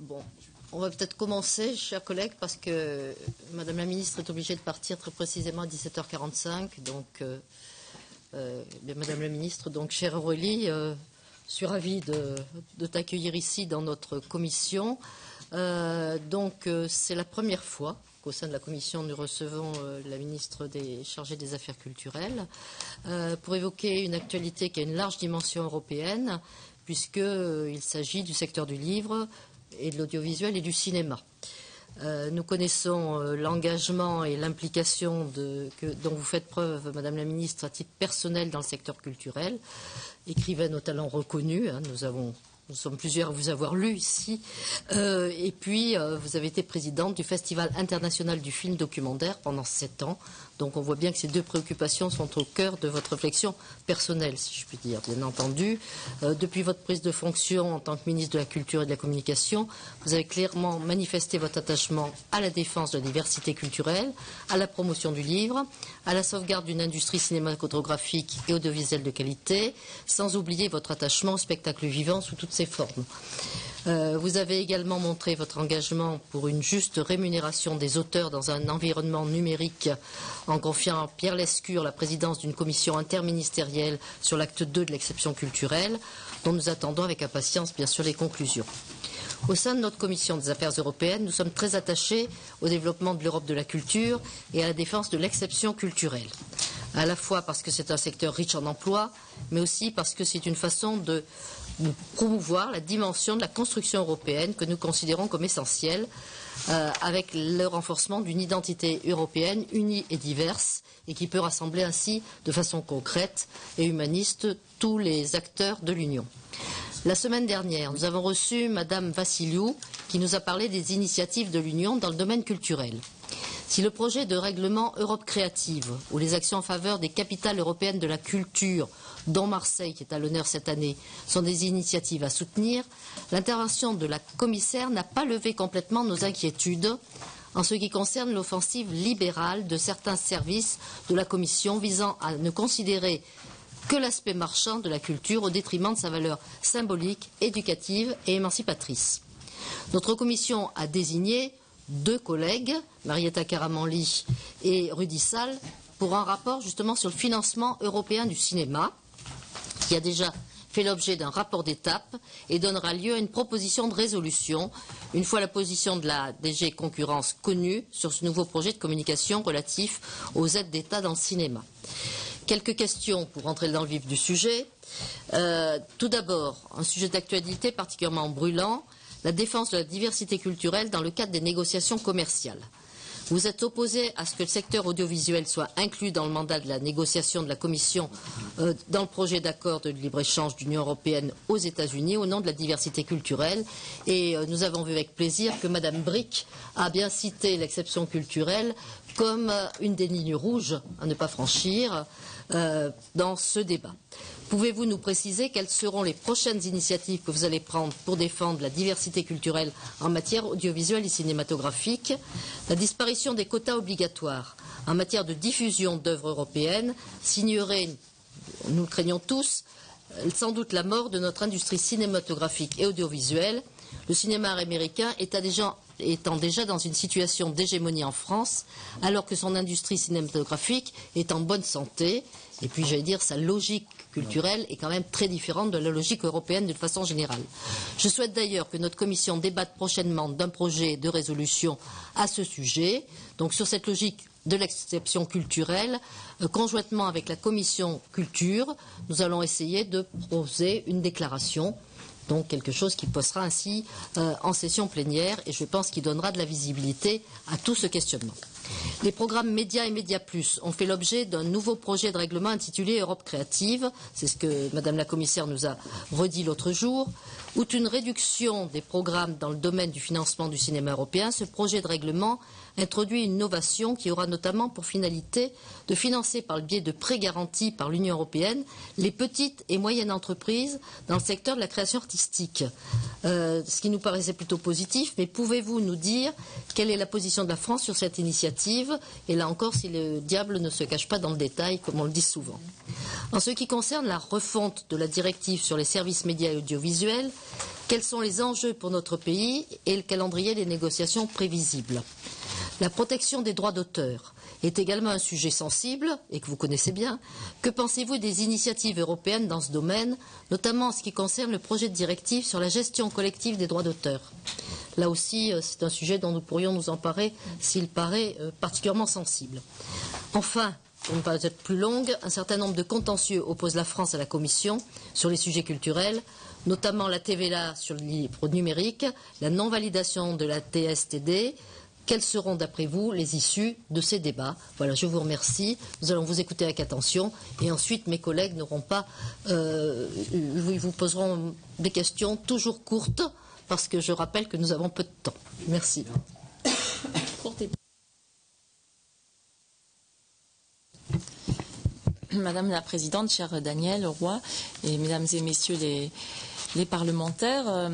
Bon, on va peut-être commencer, chers collègues, parce que Madame la Ministre est obligée de partir très précisément à 17h45. Donc, Madame la Ministre, donc, chère Aurélie, je suis ravie de t'accueillir ici dans notre commission. C'est la première fois qu'au sein de la commission, nous recevons la ministre chargée des Affaires culturelles pour évoquer une actualité qui a une large dimension européenne, puisqu'il s'agit du secteur du livre et de l'audiovisuel et du cinéma. Nous connaissons l'engagement et l'implication dont vous faites preuve, Madame la Ministre, à titre personnel dans le secteur culturel, écrivaine au talent reconnu. Nous sommes plusieurs à vous avoir lu ici. Et puis, vous avez été présidente du Festival international du film documentaire pendant 7 ans. Donc, on voit bien que ces deux préoccupations sont au cœur de votre réflexion personnelle, si je puis dire, bien entendu. Depuis votre prise de fonction en tant que ministre de la Culture et de la Communication, vous avez clairement manifesté votre attachement à la défense de la diversité culturelle, à la promotion du livre, à la sauvegarde d'une industrie cinématographique et audiovisuelle de qualité, sans oublier votre attachement au spectacle vivant sous toutes ses formes. Vous avez également montré votre engagement pour une juste rémunération des auteurs dans un environnement numérique en confiant à Pierre Lescure la présidence d'une commission interministérielle sur l'acte 2 de l'exception culturelle, dont nous attendons avec impatience bien sûr les conclusions. Au sein de notre commission des affaires européennes, nous sommes très attachés au développement de l'Europe de la culture et à la défense de l'exception culturelle. À la fois parce que c'est un secteur riche en emplois, mais aussi parce que c'est une façon de promouvoir la dimension de la construction européenne que nous considérons comme essentielle, avec le renforcement d'une identité européenne unie et diverse et qui peut rassembler ainsi de façon concrète et humaniste tous les acteurs de l'Union. La semaine dernière, nous avons reçu Madame Vassiliou qui nous a parlé des initiatives de l'Union dans le domaine culturel. Si le projet de règlement Europe créative ou les actions en faveur des capitales européennes de la culture, dont Marseille, qui est à l'honneur cette année, sont des initiatives à soutenir, l'intervention de la commissaire n'a pas levé complètement nos inquiétudes en ce qui concerne l'offensive libérale de certains services de la Commission visant à ne considérer que l'aspect marchand de la culture au détriment de sa valeur symbolique, éducative et émancipatrice. Notre commission a désigné 2 collègues, Marietta Caramanli et Rudy Sall, pour un rapport justement sur le financement européen du cinéma, qui a déjà fait l'objet d'un rapport d'étape et donnera lieu à une proposition de résolution, une fois la position de la DG Concurrence connue sur ce nouveau projet de communication relatif aux aides d'État dans le cinéma. Quelques questions pour entrer dans le vif du sujet. Tout d'abord, un sujet d'actualité particulièrement brûlant, la défense de la diversité culturelle dans le cadre des négociations commerciales. Vous êtes opposé à ce que le secteur audiovisuel soit inclus dans le mandat de la négociation de la Commission dans le projet d'accord de libre-échange de l'Union européenne aux États-Unis au nom de la diversité culturelle. Et nous avons vu avec plaisir que Madame Brick a bien cité l'exception culturelle comme une des lignes rouges à ne pas franchir dans ce débat. Pouvez-vous nous préciser quelles seront les prochaines initiatives que vous allez prendre pour défendre la diversité culturelle en matière audiovisuelle et cinématographique? La disparition des quotas obligatoires en matière de diffusion d'œuvres européennes signerait, nous le craignons tous, sans doute la mort de notre industrie cinématographique et audiovisuelle. Le cinéma américain étant déjà dans une situation d'hégémonie en France, alors que son industrie cinématographique est en bonne santé. Et puis, j'allais dire, sa logique culturelle est quand même très différente de la logique européenne d'une façon générale. Je souhaite d'ailleurs que notre commission débatte prochainement d'un projet de résolution à ce sujet, donc sur cette logique de l'exception culturelle, conjointement avec la commission culture, nous allons essayer de proposer une déclaration, donc quelque chose qui passera ainsi en session plénière et je pense qu'il donnera de la visibilité à tout ce questionnement. Les programmes Média et Média Plus ont fait l'objet d'un nouveau projet de règlement intitulé Europe créative, c'est ce que Madame la Commissaire nous a redit l'autre jour. Outre une réduction des programmes dans le domaine du financement du cinéma européen, ce projet de règlement introduit une innovation qui aura notamment pour finalité de financer par le biais de prêts garantis par l'Union européenne les petites et moyennes entreprises dans le secteur de la création artistique. Ce qui nous paraissait plutôt positif, mais pouvez-vous nous dire quelle est la position de la France sur cette initiative? Et là encore, si le diable ne se cache pas dans le détail, comme on le dit souvent. En ce qui concerne la refonte de la directive sur les services médias et audiovisuels, Quels sont les enjeux pour notre pays et le calendrier des négociations prévisibles? La protection des droits d'auteur est également un sujet sensible et que vous connaissez bien. Que pensez-vous des initiatives européennes dans ce domaine, notamment en ce qui concerne le projet de directive sur la gestion collective des droits d'auteur? Là aussi, c'est un sujet dont nous pourrions nous emparer s'il paraît particulièrement sensible. Enfin, pour ne pas être plus longue, un certain nombre de contentieux opposent la France à la Commission sur les sujets culturels, notamment la TVA sur le livre numérique, la non-validation de la TSTD. Quelles seront, d'après vous, les issues de ces débats? Voilà, je vous remercie. Nous allons vous écouter avec attention. Et ensuite, mes collègues n'auront pas... ils vous poseront des questions toujours courtes, parce que je rappelle que nous avons peu de temps. Merci. Madame la Présidente, chère Danielle Roy, et Mesdames et Messieurs les parlementaires,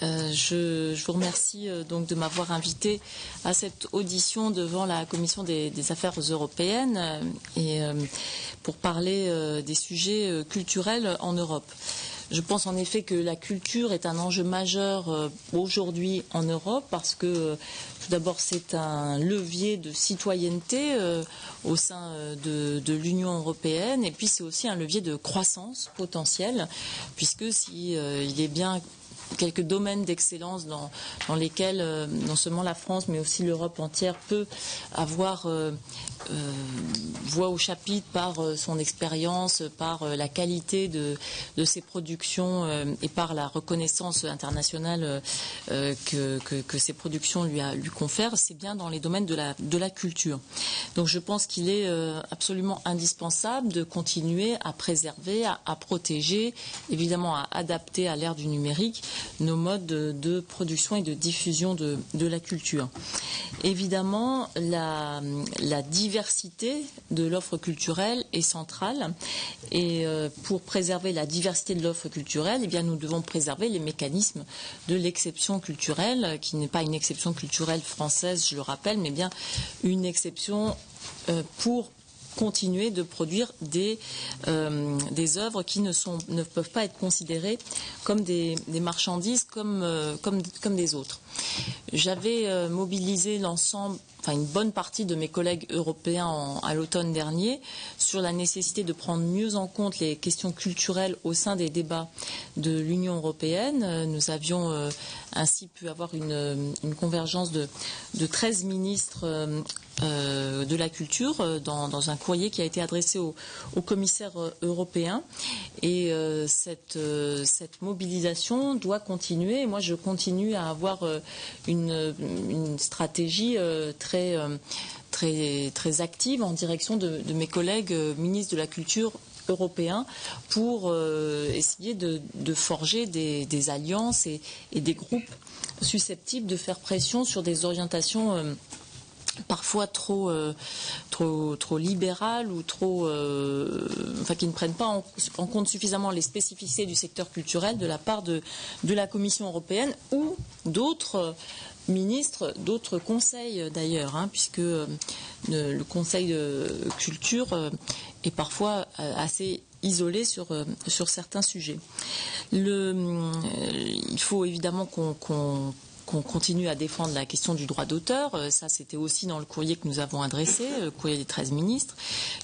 je vous remercie donc de m'avoir invité à cette audition devant la Commission des Affaires européennes et pour parler des sujets culturels en Europe. Je pense en effet que la culture est un enjeu majeur aujourd'hui en Europe parce que tout d'abord c'est un levier de citoyenneté au sein de l'Union européenne et puis c'est aussi un levier de croissance potentielle puisque si il est bien quelques domaines d'excellence dans lesquels non seulement la France mais aussi l'Europe entière peut avoir voix au chapitre par son expérience, par la qualité de ses productions et par la reconnaissance internationale que ces productions lui confèrent, c'est bien dans les domaines de la culture. Donc je pense qu'il est absolument indispensable de continuer à préserver, à protéger, évidemment à adapter à l'ère du numérique nos modes de production et de diffusion de la culture. Évidemment, la diversité de l'offre culturelle est centrale et pour préserver la diversité de l'offre culturelle, eh bien, nous devons préserver les mécanismes de l'exception culturelle, qui n'est pas une exception culturelle française, je le rappelle, mais bien une exception pour continuer de produire des œuvres qui ne peuvent pas être considérées comme des marchandises comme des autres. J'avais mobilisé une bonne partie de mes collègues européens à l'automne dernier sur la nécessité de prendre mieux en compte les questions culturelles au sein des débats de l'Union européenne. Nous avions ainsi pu avoir une convergence de 13 ministres de la culture dans un courrier qui a été adressé aux commissaires européens et cette mobilisation doit continuer. Et moi, je continue à avoir une stratégie très active en direction de mes collègues ministres de la Culture européens pour essayer de forger des alliances et des groupes susceptibles de faire pression sur des orientations parfois trop libérales ou qui ne prennent pas en compte suffisamment les spécificités du secteur culturel de la part de la Commission européenne ou d'autres ministres, d'autres conseils d'ailleurs, puisque le Conseil de culture est parfois assez isolé sur certains sujets. Il faut évidemment qu'on continue à défendre la question du droit d'auteur. Ça, c'était aussi dans le courrier que nous avons adressé, le courrier des 13 ministres,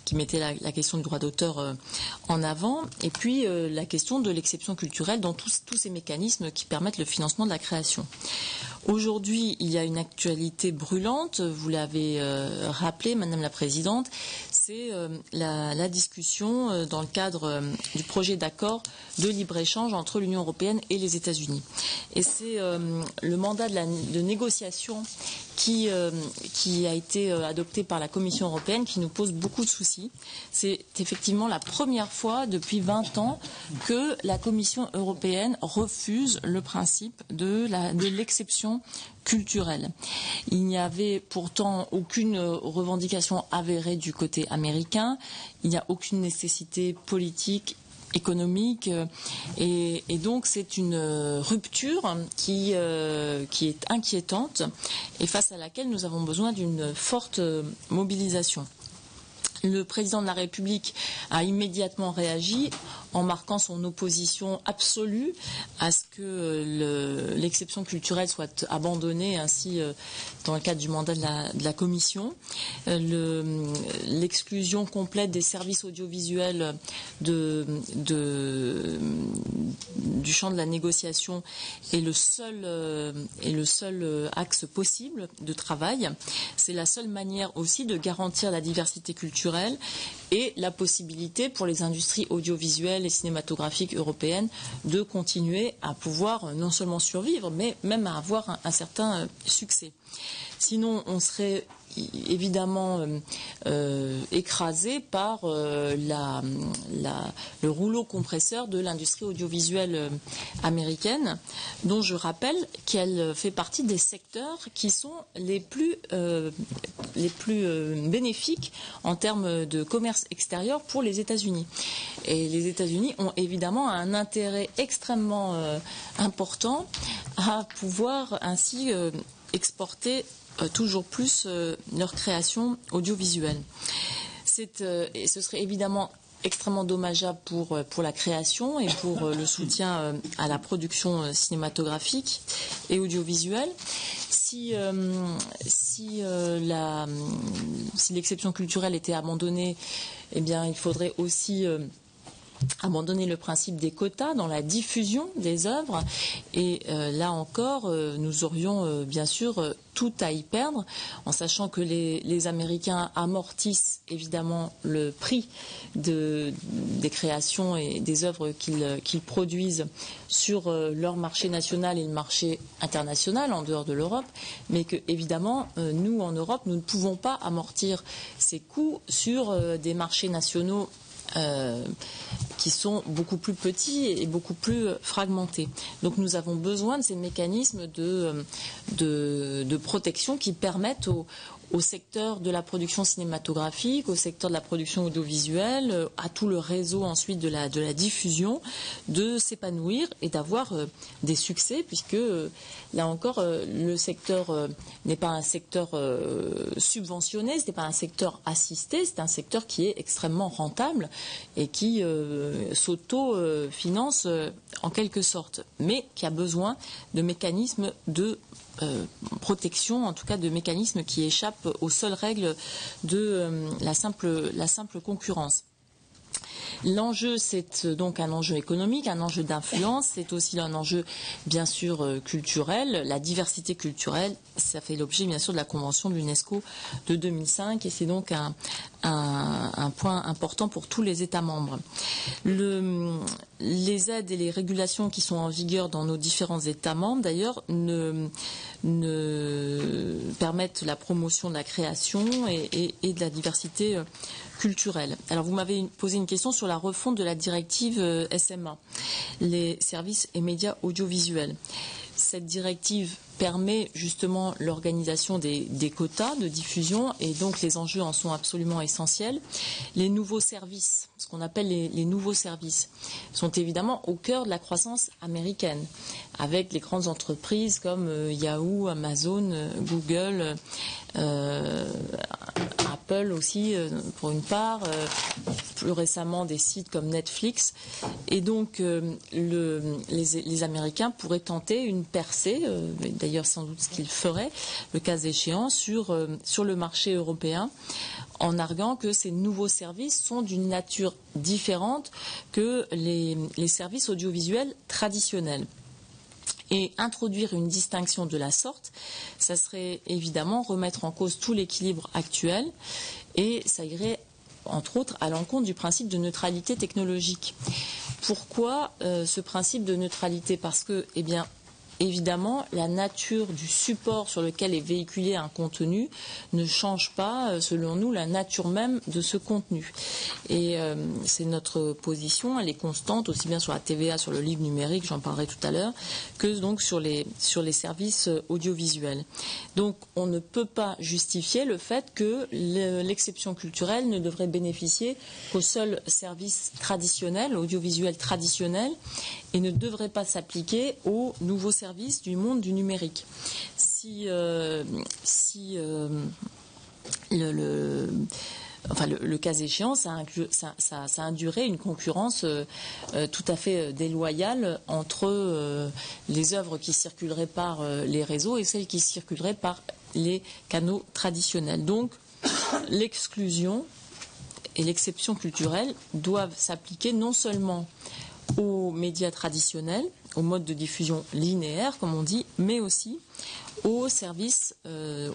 qui mettait la question du droit d'auteur en avant. Et puis, la question de l'exception culturelle dans tous ces mécanismes qui permettent le financement de la création. Aujourd'hui, il y a une actualité brûlante, vous l'avez rappelé, Madame la Présidente, c'est la discussion dans le cadre du projet d'accord de libre-échange entre l'Union européenne et les États-Unis. Et c'est le mandat de négociation qui a été adopté par la Commission européenne qui nous pose beaucoup de soucis. C'est effectivement la première fois depuis 20 ans que la Commission européenne refuse le principe de l'exception culturelle. Il n'y avait pourtant aucune revendication avérée du côté américain. Il n'y a aucune nécessité politique économique et donc c'est une rupture qui est inquiétante et face à laquelle nous avons besoin d'une forte mobilisation. Le président de la République a immédiatement réagi en marquant son opposition absolue à ce que l'exception culturelle soit abandonnée ainsi dans le cadre du mandat de la Commission. L'exclusion complète des services audiovisuels du champ de la négociation est le seul axe possible de travail. C'est la seule manière aussi de garantir la diversité culturelle et la possibilité pour les industries audiovisuelles et cinématographiques européennes de continuer à pouvoir non seulement survivre, mais même à avoir un certain succès. Sinon, on serait évidemment écrasé par le rouleau compresseur de l'industrie audiovisuelle américaine, dont je rappelle qu'elle fait partie des secteurs qui sont les plus bénéfiques en termes de commerce extérieur pour les États-Unis. Et les États-Unis ont évidemment un intérêt extrêmement important à pouvoir ainsi exporter toujours plus leur création audiovisuelle. Et ce serait évidemment extrêmement dommageable pour la création et pour le soutien à la production cinématographique et audiovisuelle. Si l'exception culturelle était abandonnée, eh bien, il faudrait aussi abandonner le principe des quotas dans la diffusion des œuvres et là encore nous aurions bien sûr tout à y perdre, en sachant que les Américains amortissent évidemment le prix des créations et des œuvres qu'ils produisent sur leur marché national et le marché international en dehors de l'Europe, mais que évidemment nous en Europe nous ne pouvons pas amortir ces coûts sur des marchés nationaux qui sont beaucoup plus petits et beaucoup plus fragmentés. Donc nous avons besoin de ces mécanismes de protection qui permettent au secteur de la production cinématographique, au secteur de la production audiovisuelle, à tout le réseau ensuite de la diffusion, de s'épanouir et d'avoir des succès, puisque là encore le secteur n'est pas un secteur subventionné, ce n'est pas un secteur assisté, c'est un secteur qui est extrêmement rentable et qui s'auto-finance en quelque sorte, mais qui a besoin de mécanismes de protection, en tout cas de mécanismes qui échappent aux seules règles de la simple concurrence. L'enjeu, c'est donc un enjeu économique, un enjeu d'influence, c'est aussi un enjeu bien sûr culturel. La diversité culturelle, ça fait l'objet bien sûr de la Convention de l'UNESCO de 2005 et c'est donc un point important pour tous les États membres. Les aides et les régulations qui sont en vigueur dans nos différents États membres, d'ailleurs, ne permettent la promotion de la création et de la diversité culturelle. Alors, vous m'avez posé une question sur la refonte de la directive SMA, les services et médias audiovisuels. Cette directive permet justement l'organisation des quotas de diffusion et donc les enjeux en sont absolument essentiels. Les nouveaux services, ce qu'on appelle les nouveaux services, sont évidemment au cœur de la croissance américaine, avec les grandes entreprises comme Yahoo, Amazon, Google, Apple aussi pour une part, plus récemment des sites comme Netflix. Et donc les Américains pourraient tenter une percée, d'ailleurs sans doute ce qu'ils feraient, le cas échéant, sur le marché européen, en arguant que ces nouveaux services sont d'une nature différente que les services audiovisuels traditionnels. Et introduire une distinction de la sorte, ça serait évidemment remettre en cause tout l'équilibre actuel et ça irait entre autres à l'encontre du principe de neutralité technologique. Pourquoi ce principe de neutralité ? Parce que, eh bien, évidemment, la nature du support sur lequel est véhiculé un contenu ne change pas, selon nous, la nature même de ce contenu. Et c'est notre position, elle est constante, aussi bien sur la TVA, sur le livre numérique, j'en parlerai tout à l'heure, que donc sur les services audiovisuels. Donc, on ne peut pas justifier le fait que l'exception culturelle ne devrait bénéficier qu'aux seuls services traditionnels, audiovisuels traditionnels, et ne devrait pas s'appliquer aux nouveaux services du monde du numérique. enfin le cas échéant, ça induirait une concurrence tout à fait déloyale entre les œuvres qui circuleraient par les réseaux et celles qui circuleraient par les canaux traditionnels. Donc l'exclusion et l'exception culturelle doivent s'appliquer non seulement aux médias traditionnels, aux modes de diffusion linéaires, comme on dit, mais aussi aux services,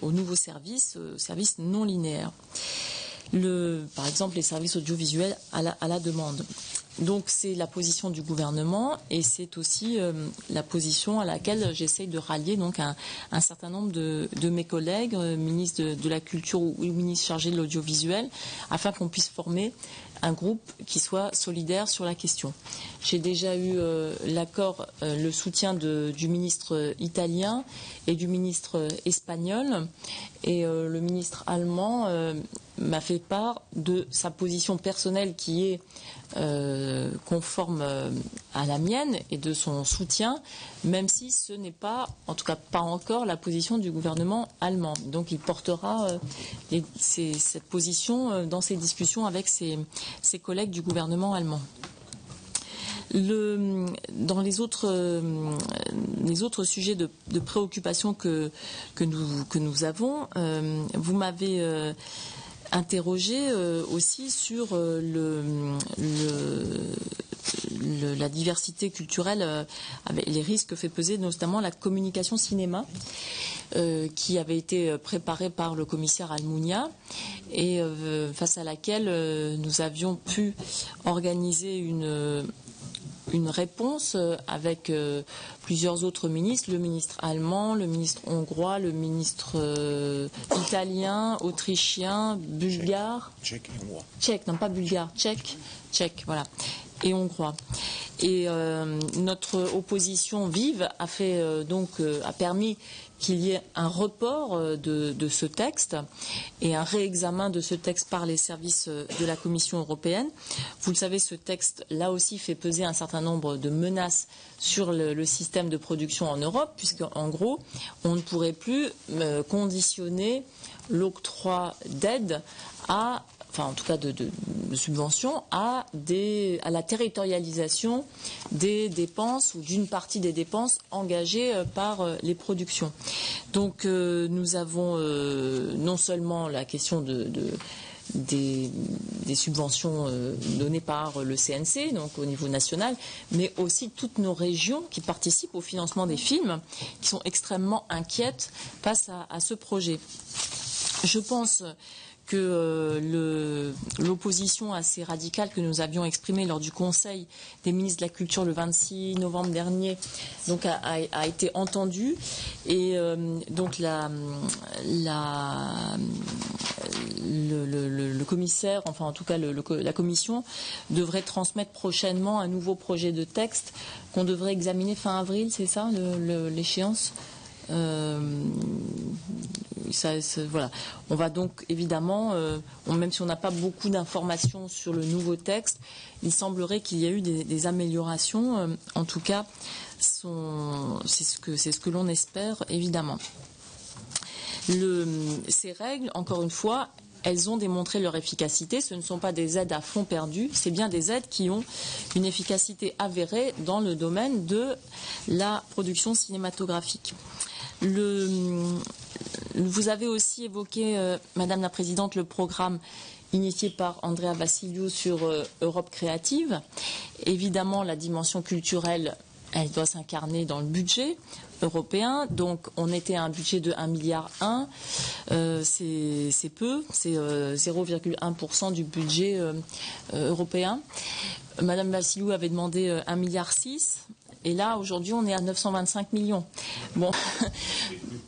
aux nouveaux services, services non linéaires. Par exemple, les services audiovisuels à la demande. Donc c'est la position du gouvernement et c'est aussi la position à laquelle j'essaye de rallier donc un certain nombre de mes collègues, ministres de la Culture ou ministres chargés de l'audiovisuel, afin qu'on puisse former un groupe qui soit solidaire sur la question. J'ai déjà eu l'accord, le soutien du ministre italien et du ministre espagnol, et le ministre allemand m'a fait part de sa position personnelle qui est conforme à la mienne et de son soutien, même si ce n'est pas, en tout cas pas encore, la position du gouvernement allemand. Donc il portera cette position dans ses discussions avec ses collègues du gouvernement allemand. Dans les autres sujets de préoccupation que nous avons, vous m'avez interrogé aussi sur la diversité culturelle, avec les risques que fait peser notamment la communication cinéma, qui avait été préparée par le commissaire Almunia et face à laquelle nous avions pu organiser une réponse avec plusieurs autres ministres, le ministre allemand, le ministre hongrois, le ministre italien, autrichien, bulgare. Tchèque et hongrois. Tchèque, non pas bulgare, tchèque, voilà. Et hongrois. Et notre opposition vive a permis qu'il y ait un report de ce texte et un réexamen de ce texte par les services de la Commission européenne. Vous le savez, ce texte, là aussi, fait peser un certain nombre de menaces sur le système de production en Europe, puisqu'en gros, on ne pourrait plus conditionner l'octroi d'aides en tout cas de subventions, à la territorialisation des dépenses ou d'une partie des dépenses engagées par les productions. Donc nous avons non seulement la question des subventions données par le CNC, donc au niveau national, mais aussi toutes nos régions qui participent au financement des films, qui sont extrêmement inquiètes face à ce projet. Je pense que l'opposition assez radicale que nous avions exprimée lors du Conseil des ministres de la Culture le 26 novembre dernier donc a été entendue, et donc le commissaire, enfin en tout cas la commission devrait transmettre prochainement un nouveau projet de texte qu'on devrait examiner fin avril, c'est ça l'échéance? Voilà. On va donc évidemment, même si on n'a pas beaucoup d'informations sur le nouveau texte, il semblerait qu'il y a eu des améliorations. En tout cas, c'est ce que l'on espère évidemment. Ces règles, encore une fois, elles ont démontré leur efficacité. Ce ne sont pas des aides à fonds perdus, c'est bien des aides qui ont une efficacité avérée dans le domaine de la production cinématographique. Vous avez aussi évoqué, Madame la Présidente, le programme initié par Andrea Vassiliou sur Europe créative. Évidemment, la dimension culturelle, elle doit s'incarner dans le budget européen. Donc, on était à un budget de 1,1 milliard. C'est peu, c'est 0,1% du budget européen. Madame Vassiliou avait demandé 1,6 milliard. Et là, aujourd'hui, on est à 925 millions. Bon,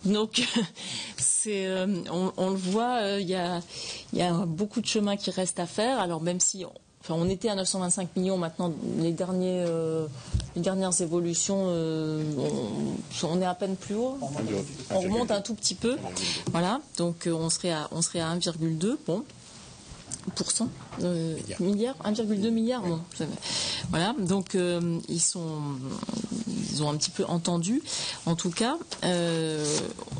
donc, on le voit, il y a beaucoup de chemin qui reste à faire. Alors, même si, on était à 925 millions, maintenant, les dernières évolutions, on est à peine plus haut. On remonte un tout petit peu. Voilà, donc on serait à 1,2. Bon. Milliards, 1,2 milliard. Bon, voilà, donc ils ont un petit peu entendu. En tout cas,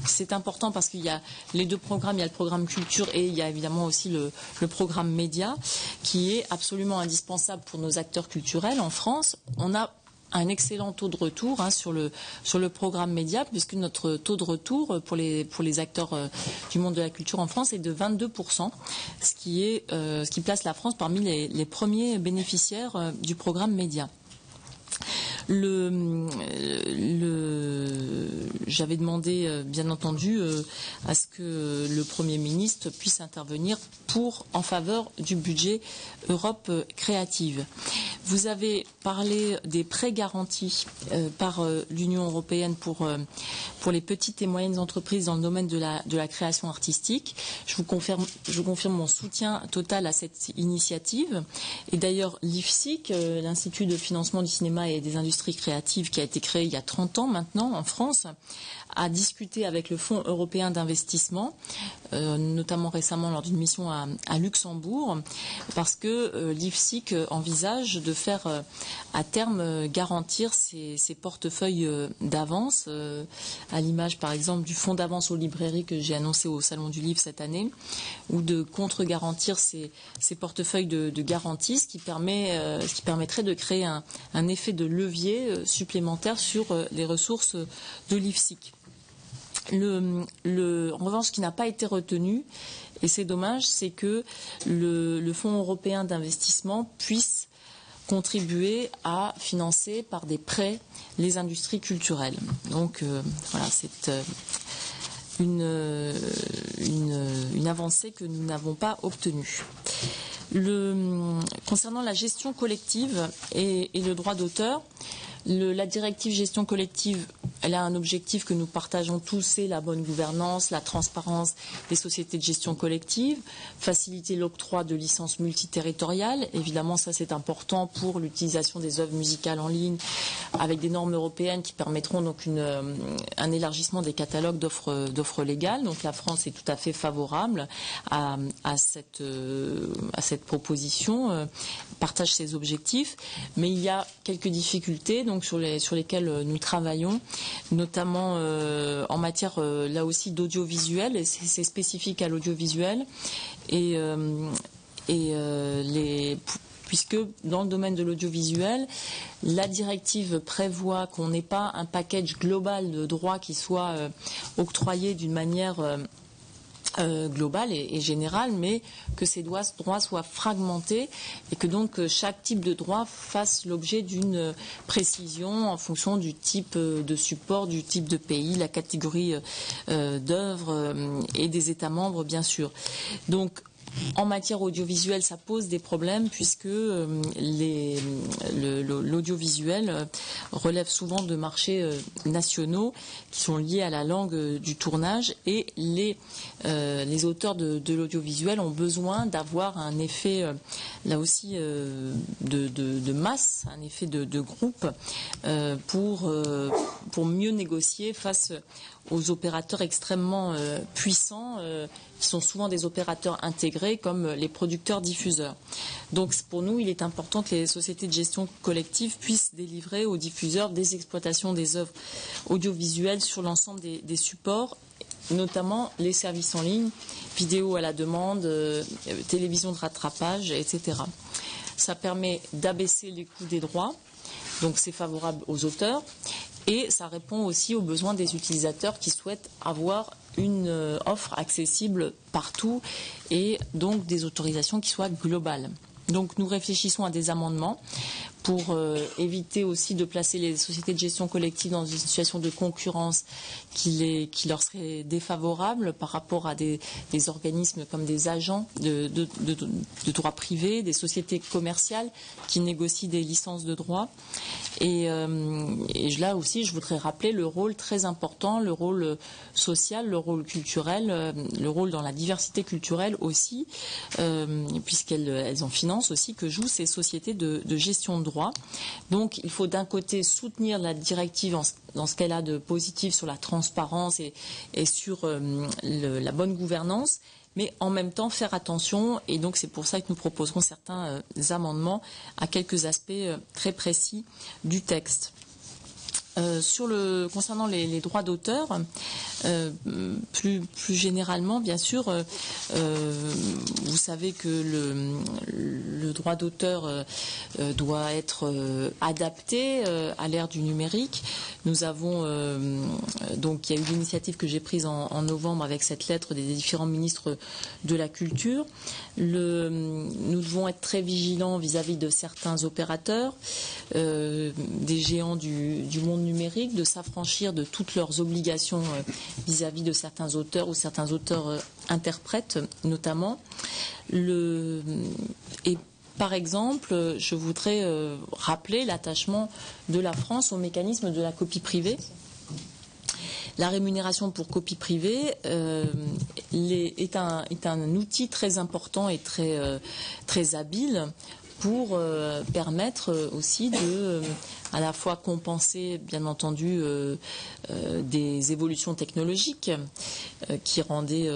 c'est important parce qu'il y a les deux programmes, il y a le programme culture et il y a évidemment aussi le programme média qui est absolument indispensable pour nos acteurs culturels en France. On a un excellent taux de retour sur le programme média, puisque notre taux de retour pour les acteurs du monde de la culture en France est de 22%, ce qui place la France parmi les premiers bénéficiaires du programme média. J'avais demandé, bien entendu, à ce que le Premier ministre puisse intervenir en faveur du budget Europe créative. Vous avez parlé des prêts garantis par l'Union européenne pour les petites et moyennes entreprises dans le domaine de la création artistique. Je vous confirme mon soutien total à cette initiative. Et d'ailleurs, l'IFSIC, l'Institut de financement du cinéma et des industries créatives, qui a été créé il y a 30 ans maintenant en France, a discuté avec le Fonds européen d'investissement, notamment récemment lors d'une mission à Luxembourg, parce que l'IFSIC envisage de faire à terme garantir ces portefeuilles d'avance, à l'image par exemple du fonds d'avance aux librairies que j'ai annoncé au Salon du Livre cette année, ou de contre-garantir ces portefeuilles de garantie, ce qui permettrait de créer un effet de levier supplémentaire sur les ressources de l'IFSIC. En revanche, ce qui n'a pas été retenu, et c'est dommage, c'est que le Fonds européen d'investissement puisse contribuer à financer par des prêts les industries culturelles. Donc voilà, c'est une avancée que nous n'avons pas obtenue. Concernant la gestion collective et le droit d'auteur, la directive gestion collective, elle a un objectif que nous partageons tous, c'est la bonne gouvernance, la transparence des sociétés de gestion collective, faciliter l'octroi de licences multiterritoriales. Évidemment, ça c'est important pour l'utilisation des œuvres musicales en ligne, avec des normes européennes qui permettront donc un élargissement des catalogues d'offres légales. Donc la France est tout à fait favorable à cette proposition, partage ses objectifs, mais il y a quelques difficultés donc sur lesquelles nous travaillons, notamment en matière là aussi d'audiovisuel, et c'est spécifique à l'audiovisuel, puisque dans le domaine de l'audiovisuel, la directive prévoit qu'on n'ait pas un package global de droits qui soit octroyé d'une manière globale et générale, mais que ces droits soient fragmentés et que donc chaque type de droit fasse l'objet d'une précision en fonction du type de support, du type de pays, la catégorie d'œuvres et des États membres, bien sûr. Donc, en matière audiovisuelle, ça pose des problèmes puisque l'audiovisuel relève souvent de marchés nationaux qui sont liés à la langue du tournage, et les auteurs de l'audiovisuel ont besoin d'avoir un effet, là aussi, de masse, un effet de groupe pour mieux négocier face aux opérateurs extrêmement puissants, qui sont souvent des opérateurs intégrés comme les producteurs-diffuseurs. Donc pour nous, il est important que les sociétés de gestion collective puissent délivrer aux diffuseurs des exploitations des œuvres audiovisuelles sur l'ensemble des supports, notamment les services en ligne, vidéo à la demande, télévision de rattrapage, etc. Ça permet d'abaisser les coûts des droits, donc c'est favorable aux auteurs. Et ça répond aussi aux besoins des utilisateurs qui souhaitent avoir une offre accessible partout et donc des autorisations qui soient globales. Donc nous réfléchissons à des amendements pour éviter aussi de placer les sociétés de gestion collective dans une situation de concurrence qui leur serait défavorable par rapport à des organismes comme des agents de droit privé, des sociétés commerciales qui négocient des licences de droit. Et là aussi, je voudrais rappeler le rôle très important, le rôle social, le rôle culturel, le rôle dans la diversité culturelle aussi, puisqu'elles en financent aussi, que jouent ces sociétés de gestion de droit. Donc il faut d'un côté soutenir la directive dans ce qu'elle a de positif sur la transparence et sur la bonne gouvernance, mais en même temps faire attention, et donc c'est pour ça que nous proposerons certains amendements à quelques aspects très précis du texte. Concernant les droits d'auteur, plus généralement, bien sûr, vous savez que le droit d'auteur doit être adapté à l'ère du numérique. Nous avons donc il y a eu l'initiative que j'ai prise en novembre avec cette lettre des différents ministres de la culture. Nous devons être très vigilants vis-à-vis de certains opérateurs, des géants du monde numérique, de s'affranchir de toutes leurs obligations vis-à-vis de certains auteurs ou certains auteurs interprètes notamment. Et par exemple, je voudrais rappeler l'attachement de la France au mécanisme de la copie privée. La rémunération pour copie privée est un outil très important et très habile pour permettre aussi de à la fois compenser, bien entendu, des évolutions technologiques qui rendaient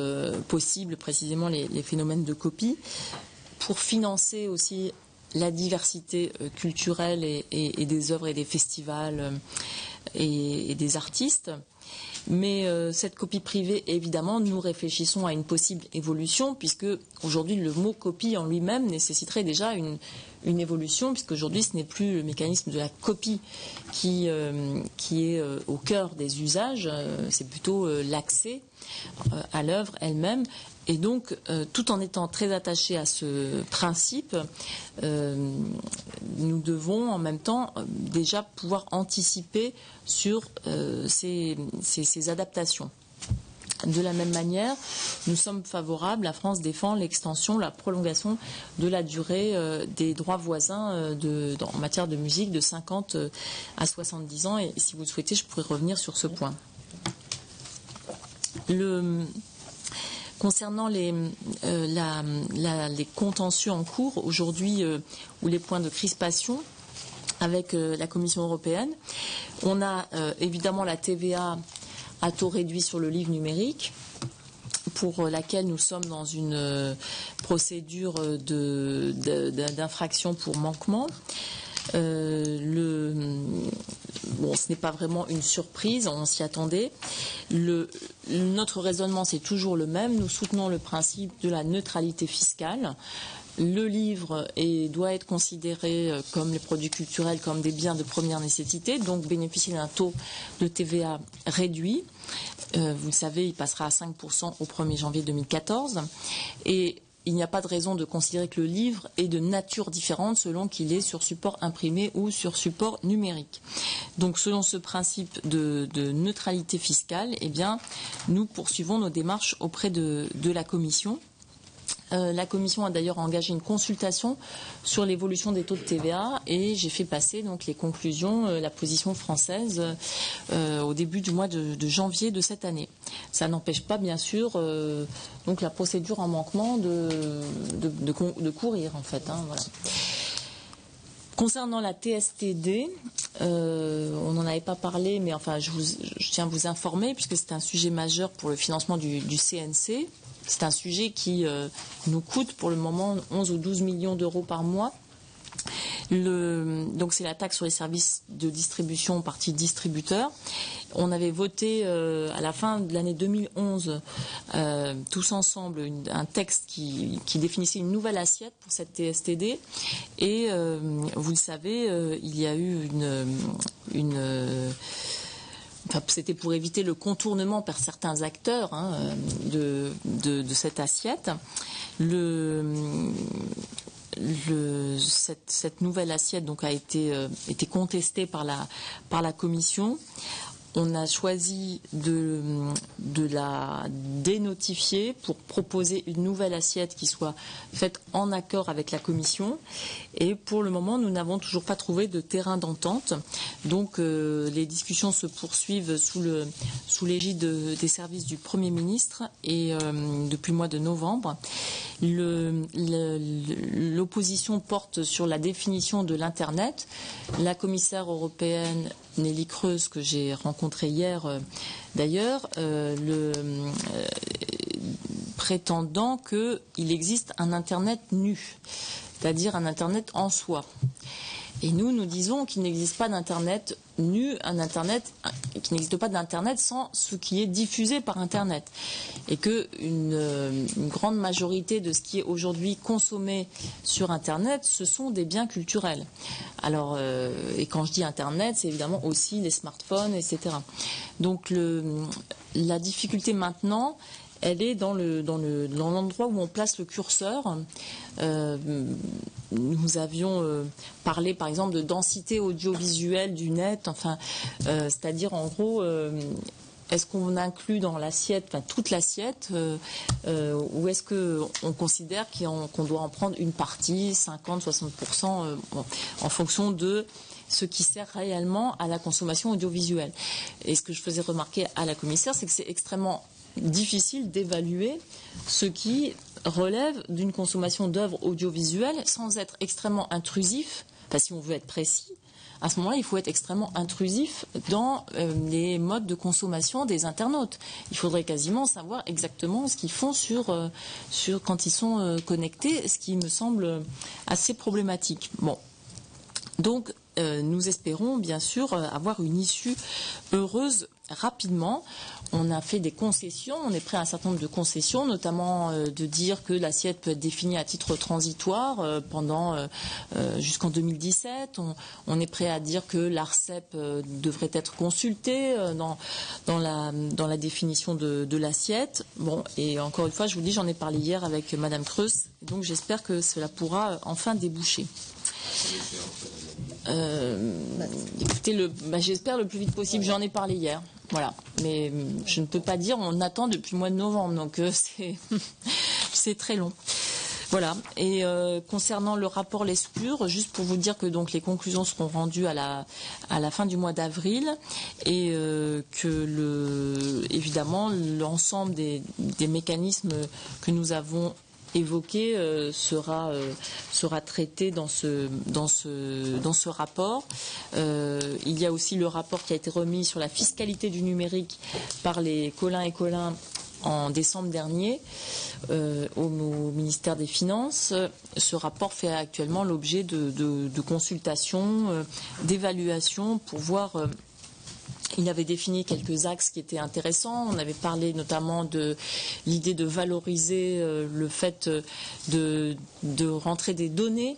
possible précisément les phénomènes de copie, pour financer aussi la diversité culturelle et des œuvres et des festivals et des artistes. Mais cette copie privée, évidemment, nous réfléchissons à une possible évolution, puisque aujourd'hui le mot copie en lui-même nécessiterait déjà une évolution, puisque aujourd'hui ce n'est plus le mécanisme de la copie qui est au cœur des usages, c'est plutôt l'accès à l'œuvre elle-même. Et donc, tout en étant très attachés à ce principe, nous devons en même temps déjà pouvoir anticiper sur ces adaptations. De la même manière, nous sommes favorables, la France défend l'extension, la prolongation de la durée des droits voisins en matière de musique de 50 à 70 ans. Et si vous le souhaitez, je pourrais revenir sur ce point. Concernant les contentieux en cours aujourd'hui ou les points de crispation avec la Commission européenne, on a évidemment la TVA à taux réduit sur le livre numérique, pour laquelle nous sommes dans une procédure d'infraction pour manquement. Ce n'est pas vraiment une surprise, on s'y attendait. Notre raisonnement, c'est toujours le même. Nous soutenons le principe de la neutralité fiscale. Le livre doit être considéré comme les produits culturels, comme des biens de première nécessité, donc bénéficier d'un taux de TVA réduit. Vous le savez, il passera à 5% au 1er janvier 2014. Et il n'y a pas de raison de considérer que le livre est de nature différente selon qu'il est sur support imprimé ou sur support numérique. Donc, selon ce principe de neutralité fiscale, eh bien, nous poursuivons nos démarches auprès de la Commission. La Commission a d'ailleurs engagé une consultation sur l'évolution des taux de TVA et j'ai fait passer donc les conclusions, la position française au début du mois de janvier de cette année. Ça n'empêche pas bien sûr donc la procédure en manquement de courir en fait. Voilà. Concernant la TSTD, on n'en avait pas parlé, mais enfin je tiens à vous informer puisque c'est un sujet majeur pour le financement du CNC. C'est un sujet qui nous coûte pour le moment 11 ou 12 millions d'euros par mois. Donc c'est la taxe sur les services de distribution partie distributeur. On avait voté à la fin de l'année 2011 tous ensemble un texte qui définissait une nouvelle assiette pour cette TSTD et vous le savez il y a eu c'était pour éviter le contournement par certains acteurs de cette assiette. Cette nouvelle assiette donc a été contestée par la Commission. On a choisi de la dénotifier pour proposer une nouvelle assiette qui soit faite en accord avec la Commission. Et pour le moment, nous n'avons toujours pas trouvé de terrain d'entente. Donc, les discussions se poursuivent sous l'égide des services du Premier ministre et depuis le mois de novembre. L'opposition porte sur la définition de l'Internet. La commissaire européenne Nelly Kroes, que j'ai rencontrée hier d'ailleurs, prétendant qu'il existe un Internet nu, c'est-à-dire un Internet en soi. Et nous disons qu'il n'existe pas d'Internet qu'il n'existe pas d'Internet sans ce qui est diffusé par Internet. Et qu'une grande majorité de ce qui est aujourd'hui consommé sur Internet, ce sont des biens culturels. Alors, et quand je dis Internet, c'est évidemment aussi les smartphones, etc. Donc la difficulté maintenant, elle est dans l'endroit où on place le curseur. Nous avions parlé par exemple de densité audiovisuelle du net, c'est-à-dire en gros, est-ce qu'on inclut dans l'assiette, toute l'assiette, ou est-ce qu'on considère qu'on doit en prendre une partie, 50-60%, en fonction de ce qui sert réellement à la consommation audiovisuelle. Et ce que je faisais remarquer à la commissaire, c'est que c'est extrêmement difficile d'évaluer ce qui relève d'une consommation d'œuvres audiovisuelles sans être extrêmement intrusif. Si on veut être précis, à ce moment-là, il faut être extrêmement intrusif dans les modes de consommation des internautes. Il faudrait quasiment savoir exactement ce qu'ils font quand ils sont connectés, ce qui me semble assez problématique. Bon, donc nous espérons bien sûr avoir une issue heureuse rapidement. On a fait des concessions, on est prêt à un certain nombre de concessions, notamment de dire que l'assiette peut être définie à titre transitoire jusqu'en 2017. On est prêt à dire que l'ARCEP devrait être consulté dans la définition de l'assiette. Bon, et encore une fois, je vous dis, j'en ai parlé hier avec Madame Creus, donc j'espère que cela pourra enfin déboucher. Écoutez, j'espère le plus vite possible. J'en ai parlé hier, voilà. Mais je ne peux pas dire. On attend depuis le mois de novembre, donc c'est très long. Voilà. Et concernant le rapport Lescure, juste pour vous dire que donc les conclusions seront rendues à la fin du mois d'avril et évidemment l'ensemble des mécanismes que nous avons évoqué sera traité dans ce rapport. Il y a aussi le rapport qui a été remis sur la fiscalité du numérique par les Collin et Collin en décembre dernier au ministère des Finances. Ce rapport fait actuellement l'objet de consultations, d'évaluations pour voir. Il avait défini quelques axes qui étaient intéressants. On avait parlé notamment de l'idée de valoriser le fait de rentrer des données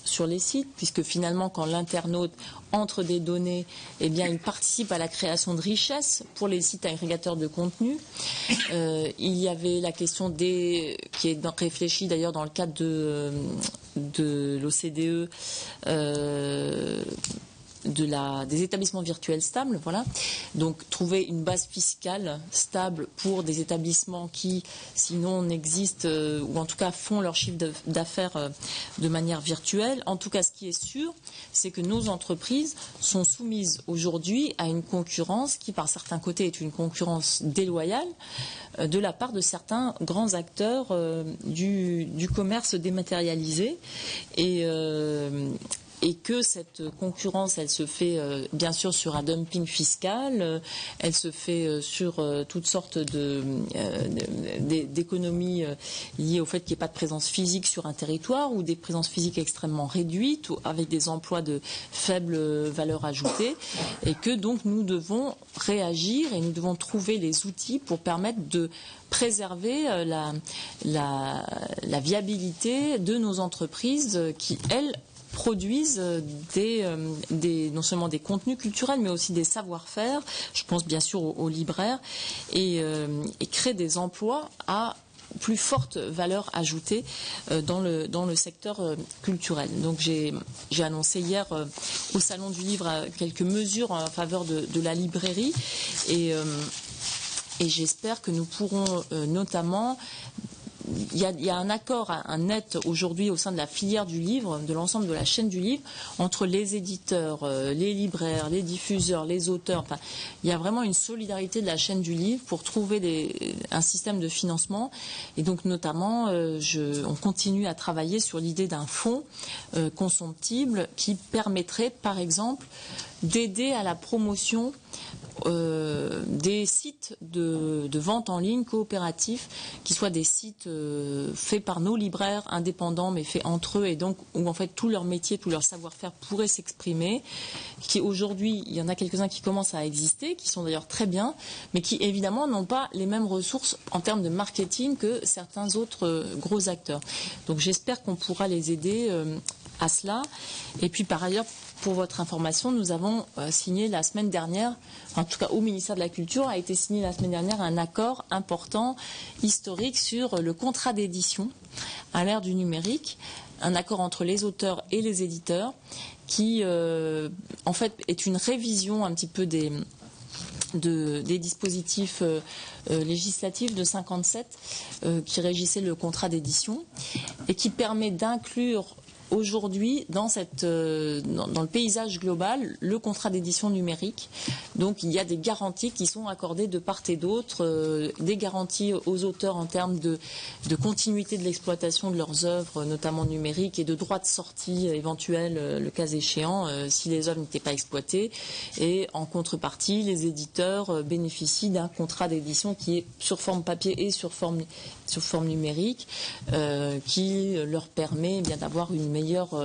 sur les sites, puisque finalement, quand l'internaute entre des données, eh bien, il participe à la création de richesses pour les sites agrégateurs de contenu. Il y avait la question qui est réfléchie d'ailleurs dans le cadre de l'OCDE. Des établissements virtuels stables, voilà. Donc trouver une base fiscale stable pour des établissements qui, sinon, n'existent ou en tout cas font leur chiffre d'affaires de manière virtuelle. En tout cas, ce qui est sûr, c'est que nos entreprises sont soumises aujourd'hui à une concurrence qui, par certains côtés, est une concurrence déloyale de la part de certains grands acteurs du commerce dématérialisé et que cette concurrence, elle se fait bien sûr sur un dumping fiscal, elle se fait sur toutes sortes d'économies liées au fait qu'il n'y ait pas de présence physique sur un territoire ou des présences physiques extrêmement réduites ou avec des emplois de faible valeur ajoutée et que donc nous devons réagir et nous devons trouver les outils pour permettre de préserver la viabilité de nos entreprises qui, elles, produisent non seulement des contenus culturels, mais aussi des savoir-faire. Je pense bien sûr aux libraires et créent des emplois à plus forte valeur ajoutée dans le secteur culturel. Donc j'ai annoncé hier au Salon du Livre quelques mesures en faveur de la librairie et j'espère que nous pourrons notamment. Il y a un accord, un net aujourd'hui au sein de la filière du livre, de l'ensemble de la chaîne du livre, entre les éditeurs, les libraires, les diffuseurs, les auteurs. Enfin, il y a vraiment une solidarité de la chaîne du livre pour trouver un système de financement. Et donc, notamment, on continue à travailler sur l'idée d'un fonds consomptible qui permettrait, par exemple, d'aider à la promotion des sites de vente en ligne coopératifs, qui soient des sites faits par nos libraires indépendants, mais faits entre eux, et donc où en fait tout leur métier, tout leur savoir-faire pourrait s'exprimer. Qui aujourd'hui, il y en a quelques-uns qui commencent à exister, qui sont d'ailleurs très bien, mais qui évidemment n'ont pas les mêmes ressources en termes de marketing que certains autres gros acteurs. Donc j'espère qu'on pourra les aider à cela. Et puis par ailleurs, pour votre information, nous avons signé la semaine dernière, en tout cas au ministère de la Culture, a été signé la semaine dernière un accord important, historique, sur le contrat d'édition à l'ère du numérique, un accord entre les auteurs et les éditeurs qui, en fait, est une révision un petit peu des dispositifs législatifs de 57 qui régissaient le contrat d'édition et qui permet d'inclure aujourd'hui dans le paysage global le contrat d'édition numérique. Donc il y a des garanties qui sont accordées de part et d'autre, des garanties aux auteurs en termes de continuité de l'exploitation de leurs œuvres, notamment numériques, et de droits de sortie éventuels, le cas échéant, si les œuvres n'étaient pas exploitées. Et en contrepartie, les éditeurs bénéficient d'un contrat d'édition qui est sur forme papier et sur forme numérique, qui leur permet bien d'avoir une meilleure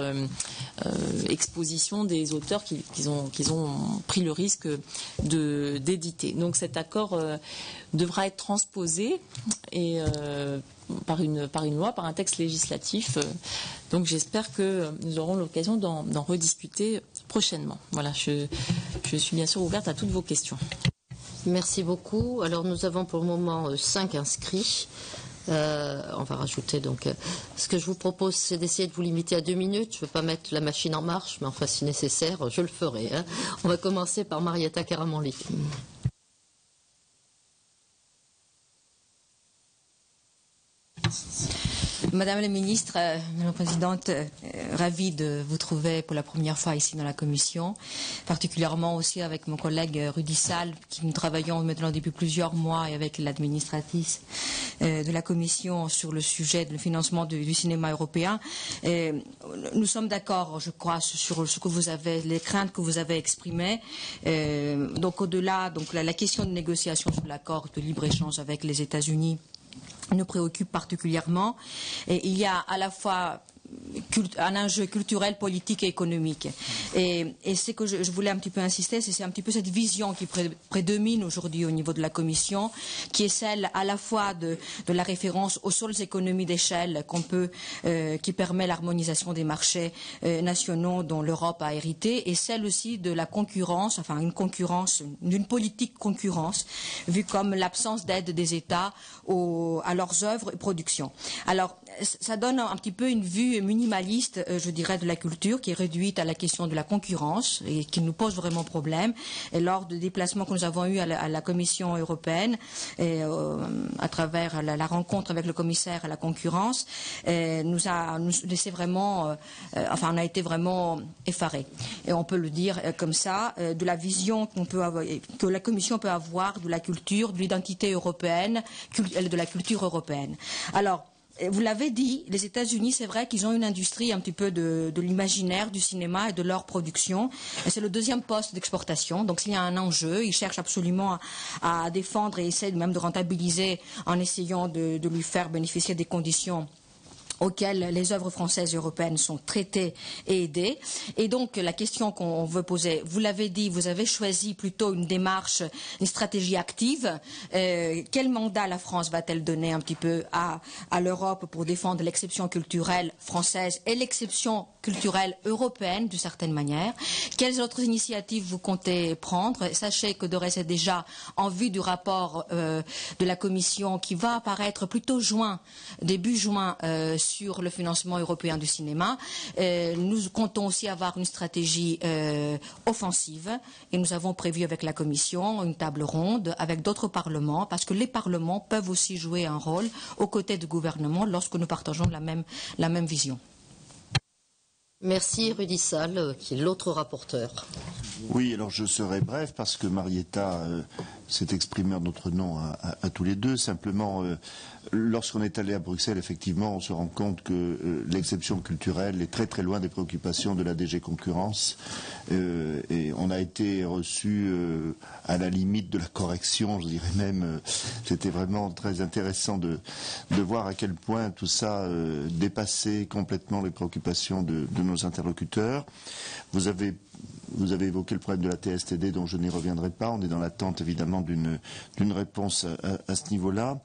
exposition des auteurs qu'ils ont pris le risque d'éditer. Donc cet accord devra être transposé et par une loi, par un texte législatif. Donc j'espère que nous aurons l'occasion d'en rediscuter prochainement. Voilà, je suis bien sûr ouverte à toutes vos questions. Merci beaucoup. Alors nous avons pour le moment 5 inscrits. On va rajouter donc. Ce que je vous propose, c'est d'essayer de vous limiter à 2 minutes. Je ne veux pas mettre la machine en marche, mais enfin, si nécessaire, je le ferai. Hein. On va commencer par Marietta Caramanli. Madame la ministre, Madame la Présidente, ravie de vous trouver pour la première fois ici dans la Commission, particulièrement aussi avec mon collègue Rudy Sall, qui nous travaillons maintenant depuis plusieurs mois et avec l'administratrice de la Commission sur le sujet du financement du cinéma européen. Nous sommes d'accord, je crois, sur ce que vous avez, les craintes que vous avez exprimées. Donc au-delà, donc la question de négociation sur l'accord de libre-échange avec les États-Unis nous préoccupe particulièrement. Et il y a à la fois un enjeu culturel, politique et économique. Et ce que je voulais un petit peu insister, c'est un petit peu cette vision qui prédomine aujourd'hui au niveau de la Commission, qui est celle à la fois de la référence aux seules économies d'échelle qui permet l'harmonisation des marchés nationaux dont l'Europe a hérité, et celle aussi de la concurrence, enfin d'une politique concurrence, vue comme l'absence d'aide des États à leurs œuvres et productions. Alors, ça donne un petit peu une vue minimaliste, je dirais, de la culture, qui est réduite à la question de la concurrence et qui nous pose vraiment problème. Et lors des déplacements que nous avons eus à la Commission européenne, et, à travers la rencontre avec le commissaire à la concurrence, nous laissé vraiment, on a été vraiment effarés. Et on peut le dire comme ça, de la vision que la Commission peut avoir de la culture, de l'identité européenne, de la culture européenne. Alors, vous l'avez dit, les États-Unis, c'est vrai qu'ils ont une industrie un petit peu de l'imaginaire du cinéma et de leur production. Et c'est le deuxième poste d'exportation. Donc s'il y a un enjeu, ils cherchent absolument à défendre et essaient même de rentabiliser en essayant de lui faire bénéficier des conditions auxquelles les œuvres françaises et européennes sont traitées et aidées. Et donc, la question qu'on veut poser, vous l'avez dit, vous avez choisi plutôt une démarche, une stratégie active. Quel mandat la France va-t-elle donner un petit peu à l'Europe pour défendre l'exception culturelle française et l'exception culturelle européenne, d'une certaine manière? Quelles autres initiatives vous comptez prendre? Sachez que d'ores et déjà, en vue du rapport de la Commission qui va apparaître plutôt début juin, sur le financement européen du cinéma. Nous comptons aussi avoir une stratégie offensive et nous avons prévu avec la Commission une table ronde avec d'autres parlements parce que les parlements peuvent aussi jouer un rôle aux côtés du gouvernement lorsque nous partageons la même vision. Merci Rudy Sall, qui est l'autre rapporteur. Oui, alors je serai bref parce que Marietta s'est exprimé en notre nom à tous les deux. Simplement, lorsqu'on est allé à Bruxelles, effectivement, on se rend compte que l'exception culturelle est très très loin des préoccupations de la DG Concurrence. Et on a été reçu à la limite de la correction, je dirais même. C'était vraiment très intéressant de voir à quel point tout ça dépassait complètement les préoccupations de nos interlocuteurs. Vous avez évoqué le problème de la TSTD, dont je n'y reviendrai pas. On est dans l'attente, évidemment, d'une réponse à ce niveau-là.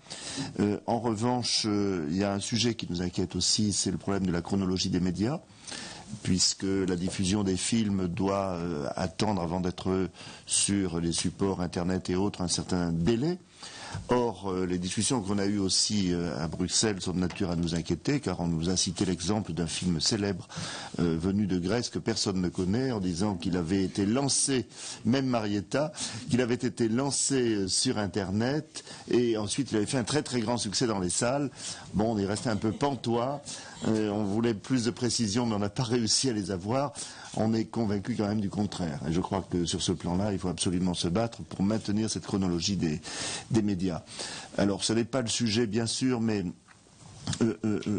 En revanche, il y a un sujet qui nous inquiète aussi, c'est le problème de la chronologie des médias, puisque la diffusion des films doit attendre avant d'être sur les supports Internet et autres un certain délai. Or, les discussions qu'on a eues aussi à Bruxelles sont de nature à nous inquiéter, car on nous a cité l'exemple d'un film célèbre venu de Grèce que personne ne connaît, en disant qu'il avait été lancé, même Marietta, qu'il avait été lancé sur Internet, et ensuite il avait fait un très très grand succès dans les salles. Bon, on est resté un peu pantois, on voulait plus de précisions, mais on n'a pas réussi à les avoir. On est convaincu quand même du contraire. Et je crois que sur ce plan-là, il faut absolument se battre pour maintenir cette chronologie des médias. Alors, ce n'est pas le sujet, bien sûr, mais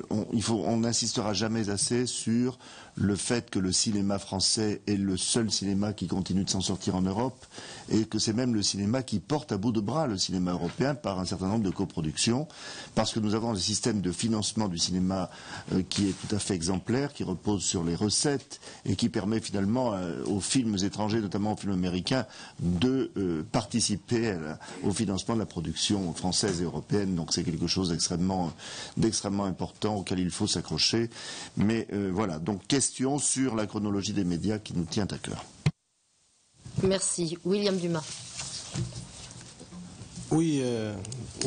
on n'insistera jamais assez sur le fait que le cinéma français est le seul cinéma qui continue de s'en sortir en Europe, et que c'est même le cinéma qui porte à bout de bras le cinéma européen par un certain nombre de coproductions, parce que nous avons un système de financement du cinéma qui est tout à fait exemplaire, qui repose sur les recettes et qui permet finalement aux films étrangers, notamment aux films américains, de participer au financement de la production française et européenne. Donc c'est quelque chose d'extrêmement important auquel il faut s'accrocher. Mais voilà, donc question sur la chronologie des médias qui nous tient à cœur. Merci. William Dumas. Oui,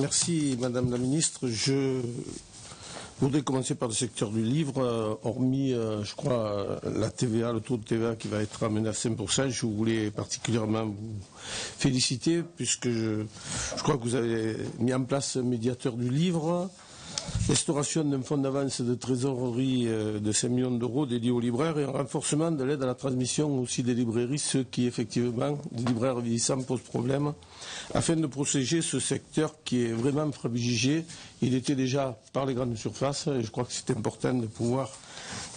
merci Madame la Ministre. Je voudrais commencer par le secteur du livre. Hormis, je crois, la TVA, le taux de TVA qui va être amené à 5%, je voulais particulièrement vous féliciter, puisque je crois que vous avez mis en place un médiateur du livre. L'instauration d'un fonds d'avance de trésorerie de 5 millions d'euros dédié aux libraires et un renforcement de l'aide à la transmission aussi des librairies, ce qui effectivement, des libraires vieillissants, pose problème, afin de protéger ce secteur qui est vraiment fragile. Il était déjà par les grandes surfaces et je crois que c'est important de pouvoir,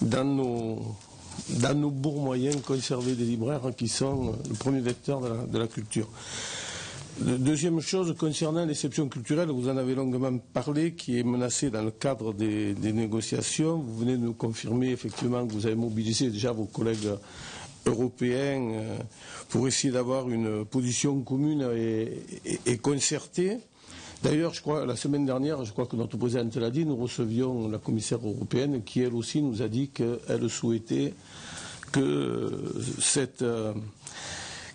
dans nos bourgs moyens, conserver des libraires qui sont le premier vecteur de la culture. Deuxième chose, concernant l'exception culturelle, vous en avez longuement parlé, qui est menacée dans le cadre des négociations. Vous venez de nous confirmer effectivement que vous avez mobilisé déjà vos collègues européens pour essayer d'avoir une position commune et concertée. D'ailleurs, je crois, la semaine dernière, je crois que notre présidente l'a dit, nous recevions la commissaire européenne qui, elle aussi, nous a dit qu'elle souhaitait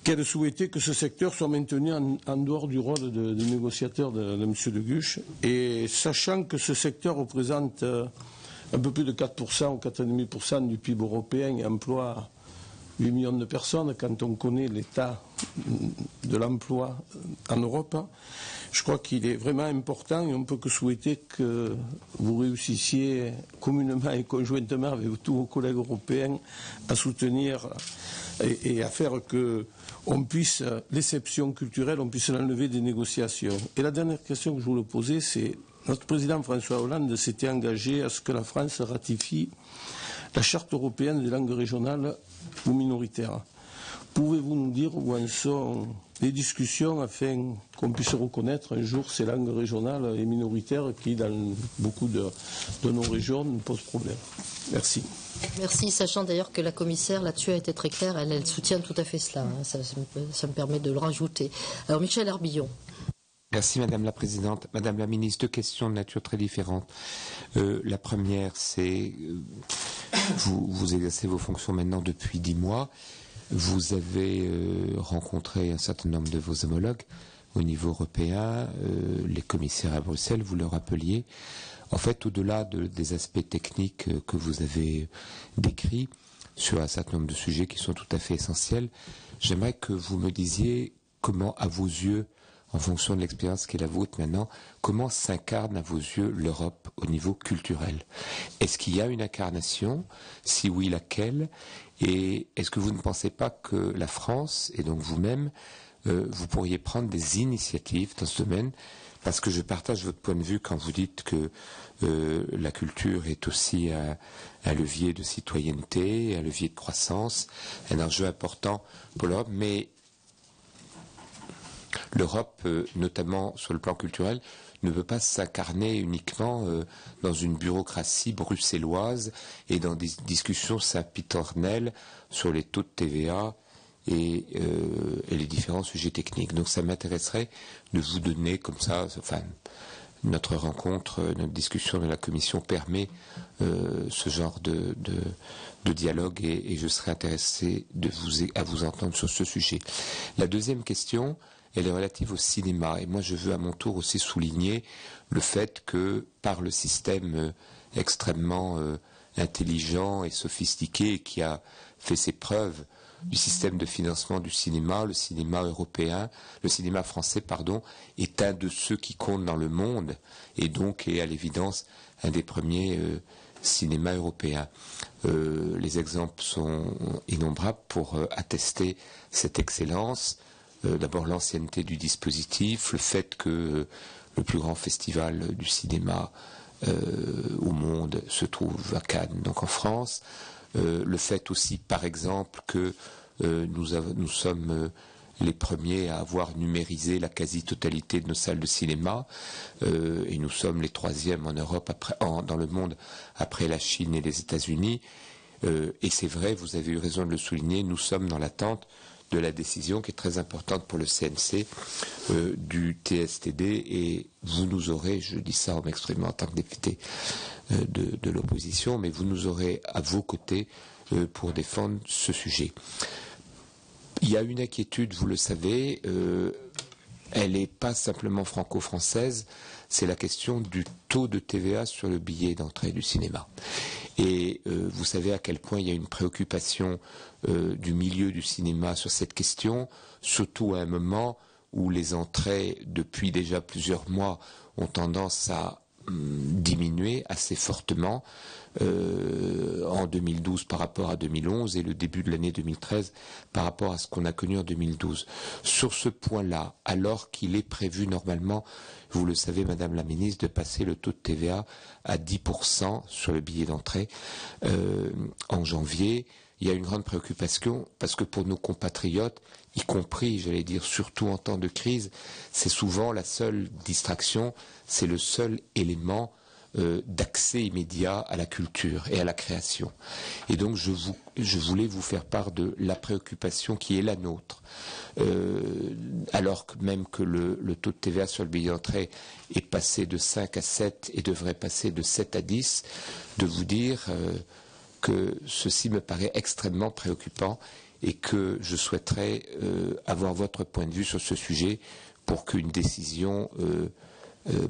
qu'elle souhaitait que ce secteur soit maintenu en dehors du rôle de négociateur de M. De Gucht. Et sachant que ce secteur représente un peu plus de 4% ou 4,5% du PIB européen et emploie 8 millions de personnes, quand on connaît l'état de l'emploi en Europe, je crois qu'il est vraiment important et on ne peut que souhaiter que vous réussissiez communément et conjointement avec tous vos collègues européens à soutenir et à faire que on puisse, l'exception culturelle, on puisse l'enlever des négociations. Et la dernière question que je voulais poser, c'est notre président François Hollande s'était engagé à ce que la France ratifie la charte européenne des langues régionales ou minoritaires. Pouvez-vous nous dire où en sont les discussions afin qu'on puisse reconnaître un jour ces langues régionales et minoritaires qui, dans beaucoup de nos régions, nous posent problème? Merci. Merci, sachant d'ailleurs que la commissaire là-dessus a été très claire, elle soutient tout à fait cela, hein. Ça me permet de le rajouter. Alors Michel Herbillon. Merci Madame la Présidente. Madame la Ministre, deux questions de nature très différente. La première, c'est, vous exercez vos fonctions maintenant depuis 10 mois. Vous avez rencontré un certain nombre de vos homologues au niveau européen, les commissaires à Bruxelles, vous le rappeliez. En fait, au-delà des aspects techniques que vous avez décrits sur un certain nombre de sujets qui sont tout à fait essentiels, j'aimerais que vous me disiez comment, à vos yeux, en fonction de l'expérience qui est la vôtre maintenant, comment s'incarne à vos yeux l'Europe au niveau culturel? Est-ce qu'il y a une incarnation? Si oui, laquelle? Et est-ce que vous ne pensez pas que la France, et donc vous-même, vous pourriez prendre des initiatives dans ce domaine, parce que je partage votre point de vue quand vous dites que la culture est aussi un levier de citoyenneté, un levier de croissance, un enjeu important pour l'Europe, mais l'Europe, notamment sur le plan culturel, ne peut pas s'incarner uniquement dans une bureaucratie bruxelloise et dans des discussions sempiternelles sur les taux de TVA et les différents sujets techniques. Donc ça m'intéresserait de vous donner comme ça, enfin, notre rencontre, notre discussion de la Commission permet ce genre de dialogue et je serais intéressé à vous entendre sur ce sujet. La deuxième question, elle est relative au cinéma. Et moi, je veux à mon tour aussi souligner le fait que par le système extrêmement intelligent et sophistiqué qui a fait ses preuves du système de financement du cinéma, le cinéma français, est un de ceux qui comptent dans le monde et donc est à l'évidence un des premiers cinémas européens. Les exemples sont innombrables pour attester cette excellence. D'abord l'ancienneté du dispositif, le fait que le plus grand festival du cinéma au monde se trouve à Cannes, donc en France. Le fait aussi, par exemple, que nous sommes les premiers à avoir numérisé la quasi-totalité de nos salles de cinéma et nous sommes les troisièmes en Europe, dans le monde, après la Chine et les États-Unis. Et c'est vrai, vous avez eu raison de le souligner, nous sommes dans l'attente de la décision qui est très importante pour le CNC du TSTD et vous nous aurez, je dis ça en m'exprimant en tant que député de l'opposition, mais vous nous aurez à vos côtés pour défendre ce sujet. Il y a une inquiétude, vous le savez, elle n'est pas simplement franco-française, c'est la question du taux de TVA sur le billet d'entrée du cinéma. Et vous savez à quel point il y a une préoccupation du milieu du cinéma sur cette question, surtout à un moment où les entrées, depuis déjà plusieurs mois, ont tendance à diminuer assez fortement en 2012 par rapport à 2011 et le début de l'année 2013 par rapport à ce qu'on a connu en 2012. Sur ce point-là, alors qu'il est prévu normalement, vous le savez Madame la Ministre, de passer le taux de TVA à 10% sur le billet d'entrée en janvier, il y a une grande préoccupation parce que pour nos compatriotes, y compris, j'allais dire, surtout en temps de crise, c'est souvent la seule distraction, c'est le seul élément d'accès immédiat à la culture et à la création. Et donc je voulais vous faire part de la préoccupation qui est la nôtre. Alors que même que le taux de TVA sur le billet d'entrée est passé de 5 à 7 et devrait passer de 7 à 10, de vous dire que ceci me paraît extrêmement préoccupant et que je souhaiterais avoir votre point de vue sur ce sujet pour qu'une décision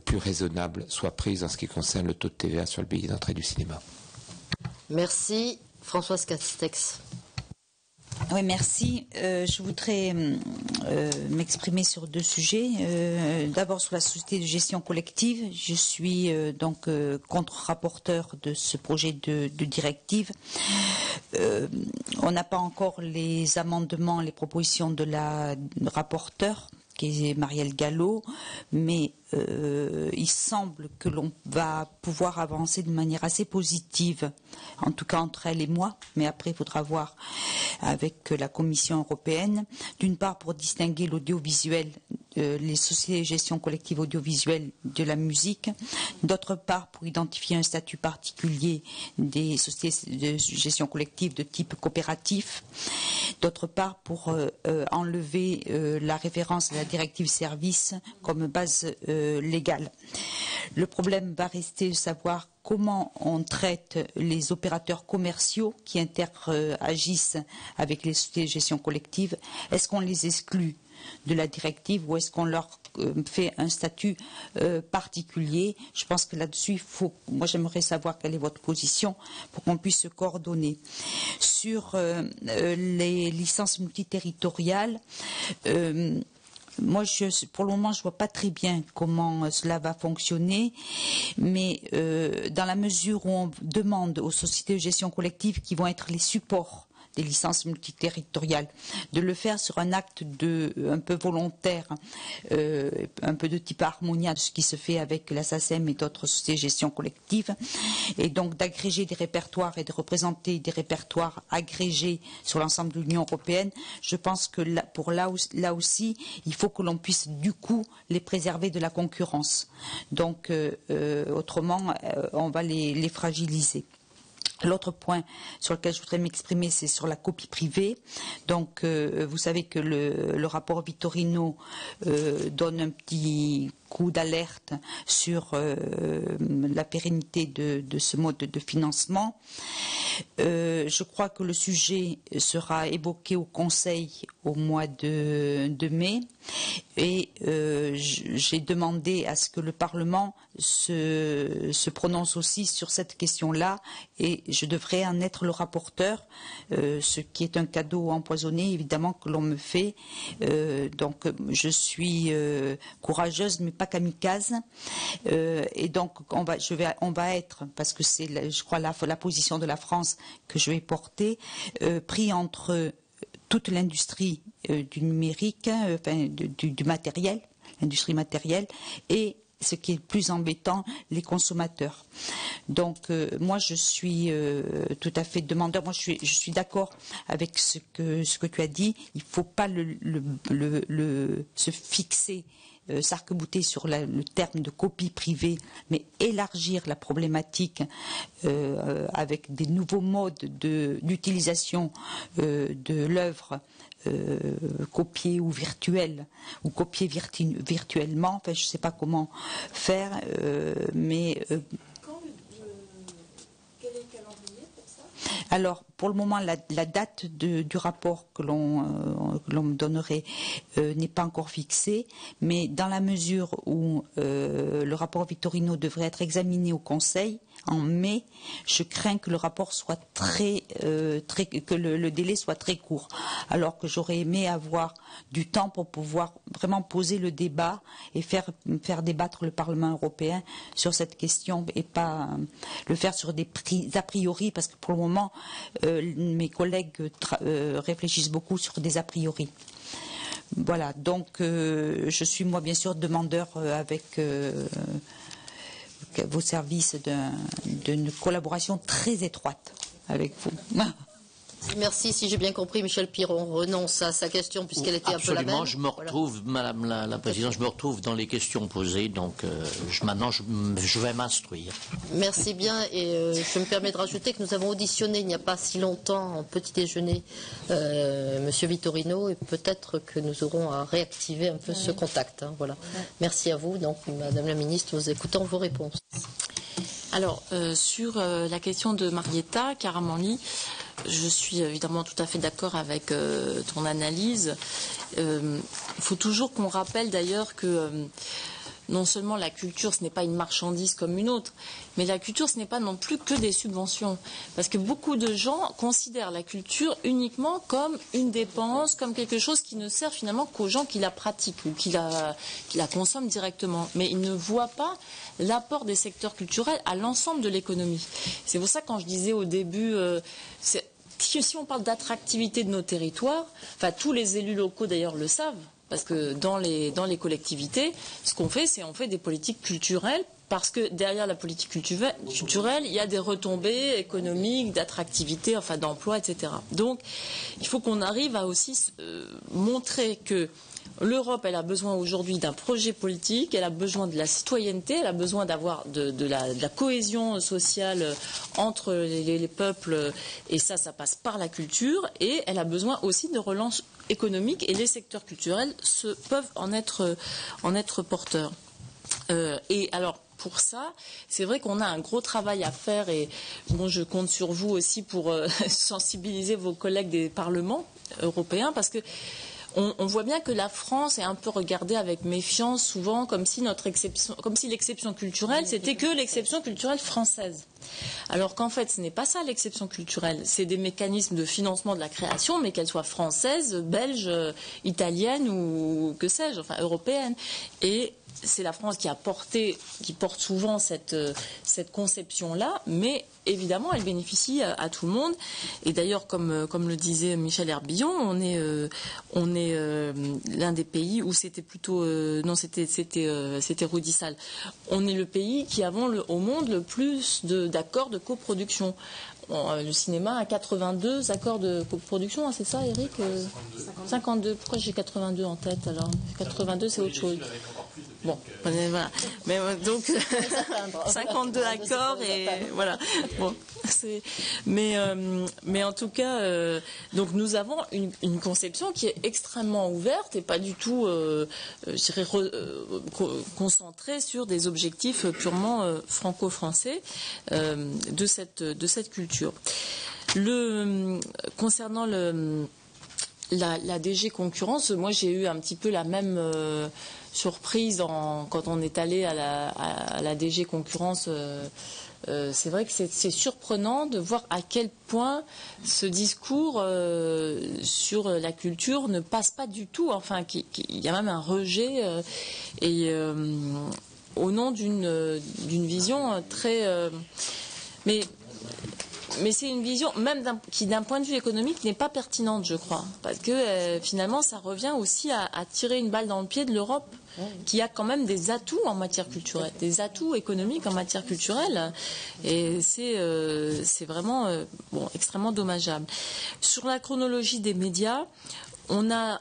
plus raisonnable soit prise en ce qui concerne le taux de TVA sur le billet d'entrée du cinéma. Merci. Françoise Castex. Oui, merci. Je voudrais m'exprimer sur deux sujets. D'abord sur la société de gestion collective. Je suis donc contre-rapporteur de ce projet de directive. On n'a pas encore les amendements, les propositions de la rapporteure, qui est Marielle Gallo, mais il semble que l'on va pouvoir avancer de manière assez positive, en tout cas entre elle et moi, mais après il faudra voir avec la Commission européenne, d'une part pour distinguer l'audiovisuel, les sociétés de gestion collective audiovisuelle de la musique, d'autre part pour identifier un statut particulier des sociétés de gestion collective de type coopératif, d'autre part pour enlever la référence à la directive service comme base légale. Le problème va rester de savoir comment on traite les opérateurs commerciaux qui interagissent avec les sociétés de gestion collective. Est-ce qu'on les exclut de la directive ou est-ce qu'on leur fait un statut particulier? Je pense que là-dessus, moi j'aimerais savoir quelle est votre position pour qu'on puisse se coordonner. Sur les licences multiterritoriales, moi, pour le moment, je ne vois pas très bien comment cela va fonctionner, mais dans la mesure où on demande aux sociétés de gestion collective qui vont être les supports des licences multiterritoriales, de le faire sur un acte un peu volontaire, un peu de type Harmonia, de ce qui se fait avec la SACEM et d'autres sociétés de gestion collective, et donc d'agréger des répertoires et de représenter des répertoires agrégés sur l'ensemble de l'Union européenne. Je pense que là aussi, il faut que l'on puisse du coup les préserver de la concurrence. Donc, autrement, on va les fragiliser. L'autre point sur lequel je voudrais m'exprimer, c'est sur la copie privée. Donc, vous savez que le rapport Vitorino donne un petit coup d'alerte sur la pérennité de ce mode de financement. Je crois que le sujet sera évoqué au Conseil au mois de mai et j'ai demandé à ce que le Parlement se prononce aussi sur cette question-là et je devrais en être le rapporteur, ce qui est un cadeau empoisonné évidemment que l'on me fait. Donc je suis courageuse mais pas kamikaze et donc on va être, parce que c'est je crois la position de la France que je vais porter, pris entre toute l'industrie du numérique, du matériel, l'industrie matérielle, et ce qui est le plus embêtant, les consommateurs. Donc moi je suis tout à fait demandeur. Moi je suis d'accord avec ce que tu as dit. Il ne faut pas se fixer, s'arc-bouter sur le terme de copie privée, mais élargir la problématique avec des nouveaux modes d'utilisation de l'œuvre copier ou virtuel ou copier virtuellement. Enfin, je ne sais pas comment faire, mais quel est le calendrier pour ça? Alors, pour le moment, la date du rapport que l'on me donnerait n'est pas encore fixée, mais dans la mesure où le rapport Vitorino devrait être examiné au Conseil en mai, je crains que le rapport soit que le délai soit très court, alors que j'aurais aimé avoir du temps pour pouvoir vraiment poser le débat et faire débattre le Parlement européen sur cette question et pas le faire sur des a priori, parce que pour le moment, mes collègues réfléchissent beaucoup sur des a priori. Voilà, donc je suis moi bien sûr demandeur avec vos services d'une collaboration très étroite avec vous. Merci. Si j'ai bien compris, Michel Piron renonce à sa question puisqu'elle était un peu la même. Absolument, je me retrouve, Madame la Présidente, je me retrouve dans les questions posées, donc maintenant je vais m'instruire. Merci bien, et je me permets de rajouter que nous avons auditionné il n'y a pas si longtemps en petit déjeuner Monsieur Vitorino, et peut-être que nous aurons à réactiver un peu ce contact. Hein, voilà. Merci à vous. Donc, Madame la Ministre, nous écoutons vos réponses. Alors, sur la question de Marietta Caramanli, je suis évidemment tout à fait d'accord avec ton analyse. Il faut toujours qu'on rappelle d'ailleurs que non seulement la culture, ce n'est pas une marchandise comme une autre, mais la culture, ce n'est pas non plus que des subventions. Parce que beaucoup de gens considèrent la culture uniquement comme une dépense, comme quelque chose qui ne sert finalement qu'aux gens qui la pratiquent ou qui la consomment directement. Mais ils ne voient pas l'apport des secteurs culturels à l'ensemble de l'économie. C'est pour ça que quand je disais au début, si on parle d'attractivité de nos territoires, enfin tous les élus locaux d'ailleurs le savent, parce que dans les collectivités, ce qu'on fait, c'est on fait des politiques culturelles, parce que derrière la politique culturelle, il y a des retombées économiques, d'attractivité, enfin d'emploi, etc. Donc, il faut qu'on arrive à aussi montrer que l'Europe, elle a besoin aujourd'hui d'un projet politique, elle a besoin de la citoyenneté, elle a besoin d'avoir de la cohésion sociale entre les peuples, et ça passe par la culture, et elle a besoin aussi de relance économique, et les secteurs culturels peuvent en être porteurs. Et alors, pour ça, c'est vrai qu'on a un gros travail à faire, et bon, je compte sur vous aussi pour sensibiliser vos collègues des parlements européens, parce que on voit bien que la France est un peu regardée avec méfiance, souvent comme si l'exception culturelle, c'était que l'exception culturelle française. Alors qu'en fait, ce n'est pas ça l'exception culturelle. C'est des mécanismes de financement de la création, mais qu'elle soit française, belge, italienne ou que sais-je, enfin européenne. Et c'est la France qui porte souvent cette conception-là, mais évidemment, elle bénéficie à tout le monde. Et d'ailleurs, comme le disait Michel Herbillon, on est l'un des pays où c'était plutôt c'était Rudissal. On est le pays qui avons au monde le plus d'accords de coproduction. Le cinéma a 82 accords de coproduction, hein, c'est ça, Eric 52. Pourquoi j'ai 82 en tête alors? 82, c'est autre chose. Bon, voilà. Mais donc 52 accords et voilà. Bon, mais en tout cas, donc nous avons une conception qui est extrêmement ouverte et pas du tout, je dirais, concentrée sur des objectifs purement franco-français de cette culture. Concernant la DG Concurrence, moi j'ai eu un petit peu la même surprise quand on est allé à la DG Concurrence. C'est vrai que c'est surprenant de voir à quel point ce discours sur la culture ne passe pas du tout. Enfin, il y a même un rejet au nom d'une vision très. Mais c'est une vision même qui, d'un point de vue économique, n'est pas pertinente, je crois, parce que finalement, ça revient aussi à tirer une balle dans le pied de l'Europe, qui a quand même des atouts en matière culturelle, des atouts économiques en matière culturelle, et c'est vraiment extrêmement dommageable. Sur la chronologie des médias, on a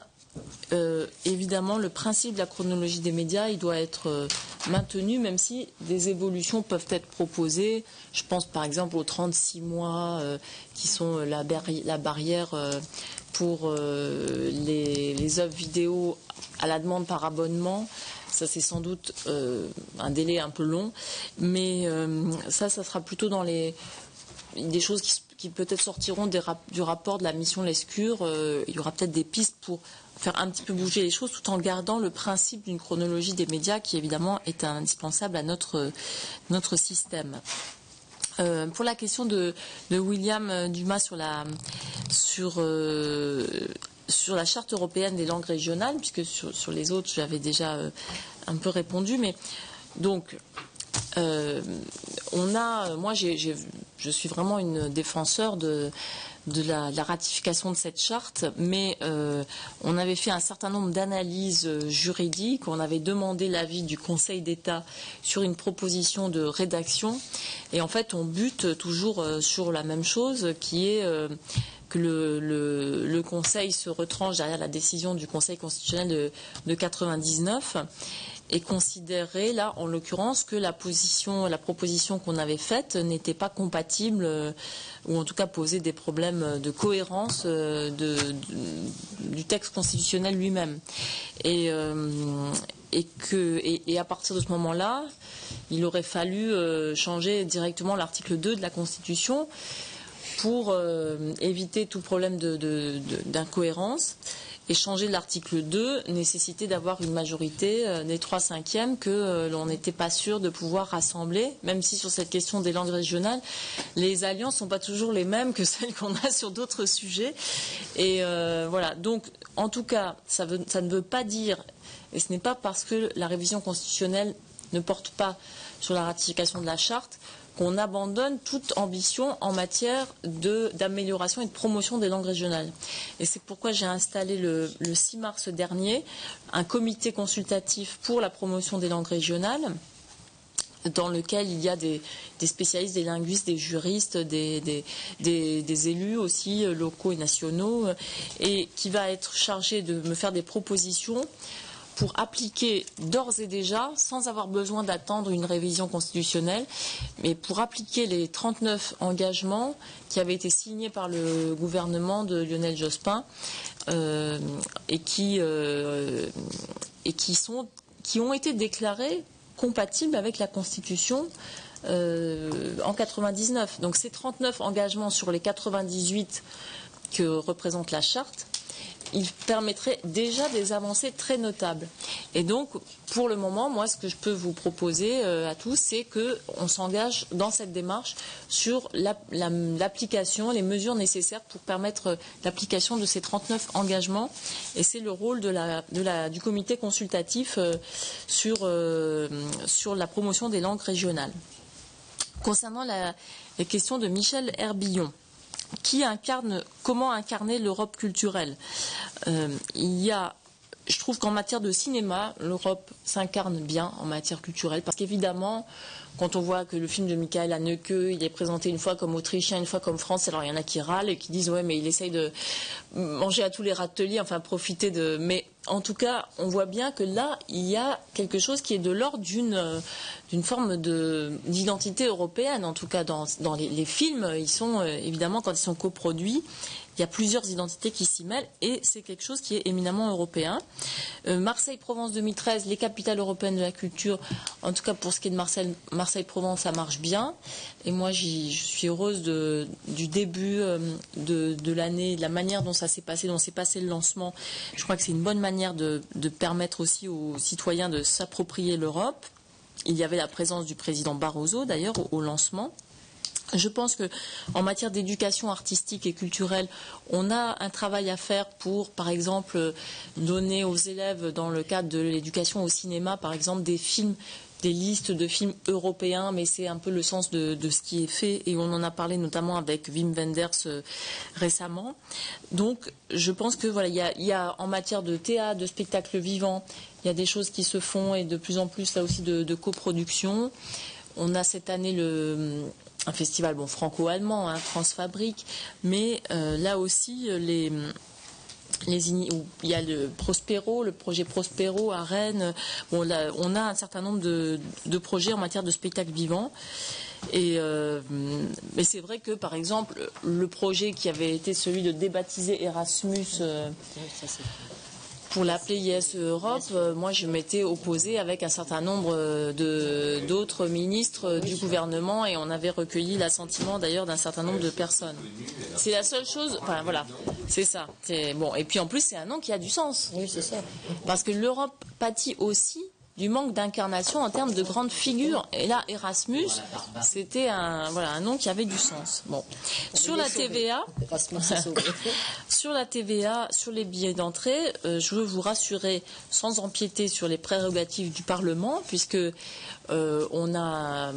évidemment le principe de la chronologie des médias, il doit être maintenu, même si des évolutions peuvent être proposées. Je pense par exemple aux 36 mois qui sont la barrière pour les œuvres vidéo à la demande par abonnement. Ça, c'est sans doute un délai un peu long, mais ça sera plutôt dans des choses qui peut-être sortiront du rapport de la mission Lescure. Il y aura peut-être des pistes pour faire un petit peu bouger les choses tout en gardant le principe d'une chronologie des médias qui évidemment est indispensable à notre système. Pour la question de William Dumas sur la charte européenne des langues régionales, puisque sur les autres j'avais déjà un peu répondu, mais donc moi je suis vraiment une défenseur de la ratification de cette charte, mais on avait fait un certain nombre d'analyses juridiques, on avait demandé l'avis du Conseil d'État sur une proposition de rédaction, et en fait on bute toujours sur la même chose, qui est que le Conseil se retranche derrière la décision du Conseil constitutionnel de 99, et considérer là, en l'occurrence, que la proposition qu'on avait faite n'était pas compatible, ou en tout cas posait des problèmes de cohérence du texte constitutionnel lui-même. Et à partir de ce moment-là, il aurait fallu changer directement l'article 2 de la Constitution pour éviter tout problème d'incohérence. Et changer l'article 2 nécessitait d'avoir une majorité des 3/5 que l'on n'était pas sûr de pouvoir rassembler, même si sur cette question des langues régionales, les alliances ne sont pas toujours les mêmes que celles qu'on a sur d'autres sujets. Et voilà, donc en tout cas, ça ne veut pas dire, et ce n'est pas parce que la révision constitutionnelle ne porte pas sur la ratification de la charte, qu'on abandonne toute ambition en matière d'amélioration et de promotion des langues régionales. Et c'est pourquoi j'ai installé le 6 mars dernier un comité consultatif pour la promotion des langues régionales, dans lequel il y a des spécialistes, des linguistes, des juristes, des élus aussi locaux et nationaux, et qui va être chargé de me faire des propositions pour appliquer d'ores et déjà, sans avoir besoin d'attendre une révision constitutionnelle, mais pour appliquer les 39 engagements qui avaient été signés par le gouvernement de Lionel Jospin et qui ont été déclarés compatibles avec la Constitution en 99. Donc ces 39 engagements sur les 98 que représente la charte il permettrait déjà des avancées très notables. Et donc, pour le moment, moi, ce que je peux vous proposer à tous, c'est qu'on s'engage dans cette démarche sur l'application, les mesures nécessaires pour permettre l'application de ces 39 engagements. Et c'est le rôle du comité consultatif sur la promotion des langues régionales. Concernant les questions de Michel Herbillon, comment incarner l'Europe culturelle. Je trouve qu'en matière de cinéma, l'Europe s'incarne bien en matière culturelle, parce qu'évidemment, quand on voit que le film de Michael Haneke, il est présenté une fois comme autrichien, une fois comme français, alors il y en a qui râlent et qui disent ouais, mais il essaye de manger à tous les râteliers, enfin profiter de. Mais en tout cas, on voit bien que là, il y a quelque chose qui est de l'ordre d'une forme d'identité européenne. En tout cas, dans les films, ils sont évidemment, quand ils sont coproduits, il y a plusieurs identités qui s'y mêlent et c'est quelque chose qui est éminemment européen. Marseille-Provence 2013, les capitales européennes de la culture, en tout cas pour ce qui est de Marseille-Provence, ça marche bien. Et moi, je suis heureuse du début de l'année, de la manière dont ça s'est passé, dont s'est passé le lancement. Je crois que c'est une bonne manière de permettre aussi aux citoyens de s'approprier l'Europe. Il y avait la présence du président Barroso, d'ailleurs, au lancement. Je pense qu'en matière d'éducation artistique et culturelle, on a un travail à faire pour, par exemple, donner aux élèves, dans le cadre de l'éducation au cinéma, par exemple, des listes de films européens, mais c'est un peu le sens de ce qui est fait, et on en a parlé notamment avec Wim Wenders récemment. Donc, je pense que voilà, il y a en matière de théâtre, de spectacle vivant, il y a des choses qui se font, et de plus en plus là aussi de coproduction. On a cette année un festival franco-allemand, France Fabrique, mais là aussi il y a le projet Prospero à Rennes. On a un certain nombre de projets en matière de spectacle vivant. Mais c'est vrai que, par exemple, le projet qui avait été celui de débaptiser Erasmus pour l'appeler IS Europe, moi je m'étais opposée avec un certain nombre d'autres ministres du gouvernement et on avait recueilli l'assentiment d'ailleurs d'un certain nombre de personnes. C'est la seule chose, enfin voilà, c'est ça. Bon. Et puis en plus c'est un nom qui a du sens. Oui, c'est ça. Parce que l'Europe pâtit aussi du manque d'incarnation en termes de grandes figures. Et là, Erasmus, c'était un nom qui avait du sens. Bon. Sur la TVA, sur les billets d'entrée, je veux vous rassurer, sans empiéter sur les prérogatives du Parlement, puisque on a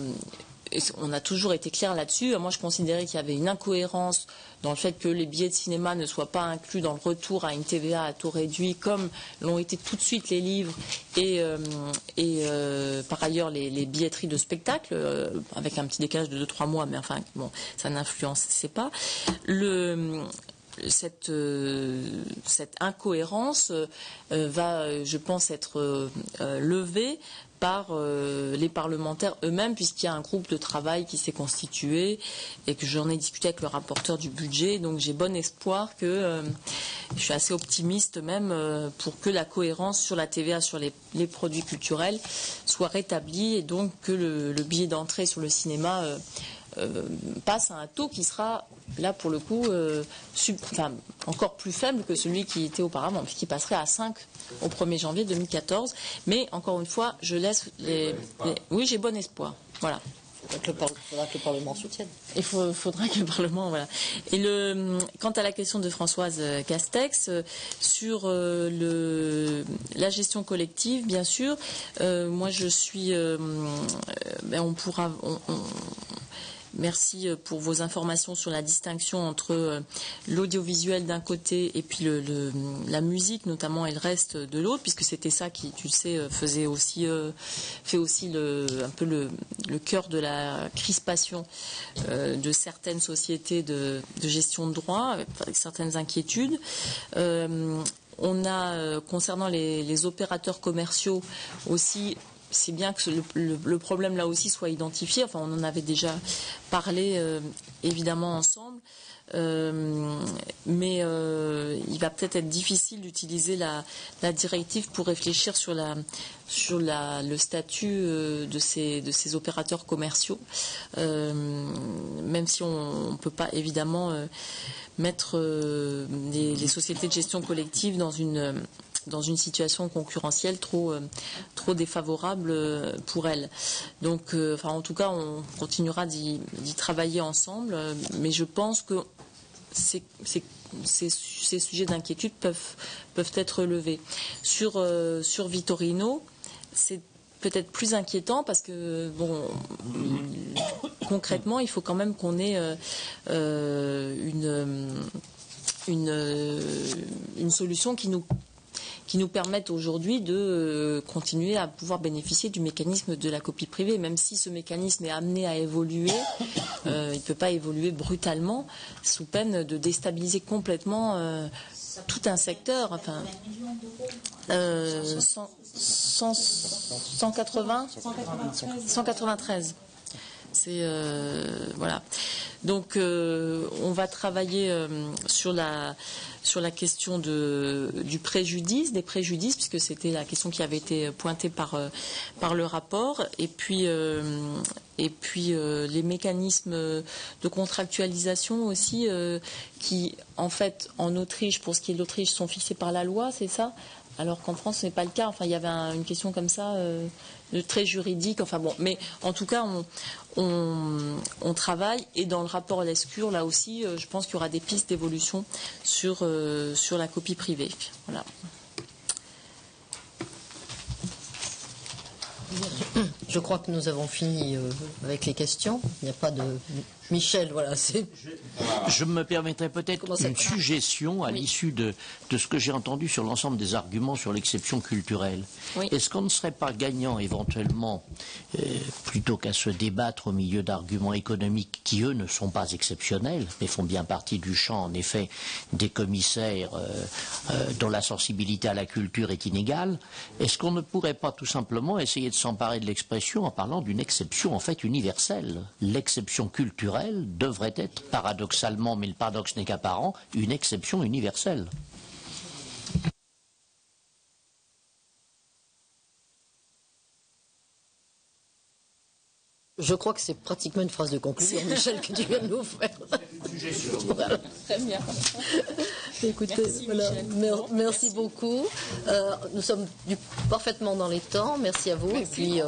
toujours été clair là-dessus. Moi, je considérais qu'il y avait une incohérence dans le fait que les billets de cinéma ne soient pas inclus dans le retour à une TVA à taux réduit, comme l'ont été tout de suite les livres et par ailleurs les billetteries de spectacle, avec un petit décalage de 2-3 mois, mais enfin, bon, ça n'influençait pas. Cette incohérence va, je pense, être levée par les parlementaires eux-mêmes, puisqu'il y a un groupe de travail qui s'est constitué et que j'en ai discuté avec le rapporteur du budget. Donc j'ai bon espoir je suis assez optimiste même, pour que la cohérence sur la TVA sur les produits culturels soit rétablie et donc que le billet d'entrée sur le cinéma passe à un taux qui sera là pour le coup encore plus faible que celui qui était auparavant, puisqu'il passerait à 5 au 1er janvier 2014. Mais encore une fois, je laisse oui, j'ai bon espoir. Voilà. Il faudra que le Parlement soutienne. Il faudra que le Parlement, voilà. Et quant à la question de Françoise Castex sur la gestion collective, bien sûr, moi je suis, merci pour vos informations sur la distinction entre l'audiovisuel d'un côté et puis la musique notamment et le reste de l'autre, puisque c'était ça qui, tu sais, fait aussi un peu le cœur de la crispation de certaines sociétés de gestion de droit, avec certaines inquiétudes. On a, concernant les opérateurs commerciaux aussi, c'est bien que le problème là aussi soit identifié. Enfin, on en avait déjà parlé évidemment ensemble. Mais il va peut-être être difficile d'utiliser la directive pour réfléchir sur le statut de ces opérateurs commerciaux, même si on ne peut pas évidemment mettre les sociétés de gestion collective dans une situation concurrentielle trop défavorable pour elles. Donc, en tout cas, on continuera d'y travailler ensemble, mais je pense que ces sujets d'inquiétude peuvent être relevés. Sur Vitorino, c'est peut-être plus inquiétant parce que, concrètement, il faut quand même qu'on ait une solution qui nous permettent aujourd'hui de continuer à pouvoir bénéficier du mécanisme de la copie privée, même si ce mécanisme est amené à évoluer, il ne peut pas évoluer brutalement, sous peine de déstabiliser complètement tout un secteur. Enfin, 193. C'est voilà. Donc on va travailler sur la question des préjudices, puisque c'était la question qui avait été pointée par le rapport, et puis les mécanismes de contractualisation aussi qui, en fait, en Autriche, pour ce qui est de l'Autriche, sont fixés par la loi, c'est ça, alors qu'en France ce n'est pas le cas. Enfin, il y avait une question comme ça de très juridique. Enfin bon, mais en tout cas on travaille, et dans le rapport Lescure, là aussi, je pense qu'il y aura des pistes d'évolution sur la copie privée. Voilà. Je crois que nous avons fini avec les questions. Il n'y a pas de... Michel, voilà. Je me permettrai peut-être une suggestion à l'issue de ce que j'ai entendu sur l'ensemble des arguments sur l'exception culturelle. Oui. Est-ce qu'on ne serait pas gagnant éventuellement, plutôt qu'à se débattre au milieu d'arguments économiques qui, eux, ne sont pas exceptionnels, mais font bien partie du champ, en effet, des commissaires dont la sensibilité à la culture est inégale, est-ce qu'on ne pourrait pas tout simplement essayer de s'emparer de l'expression en parlant d'une exception, en fait, universelle? L'exception culturelle devrait être, paradoxalement, mais le paradoxe n'est qu'apparent, une exception universelle. Je crois que c'est pratiquement une phrase de conclusion, Michel, que tu viens de nous faire. Voilà. Très bien. Écoutez, merci, voilà. Merci beaucoup. Nous sommes parfaitement dans les temps. Merci à vous. Merci. Et puis,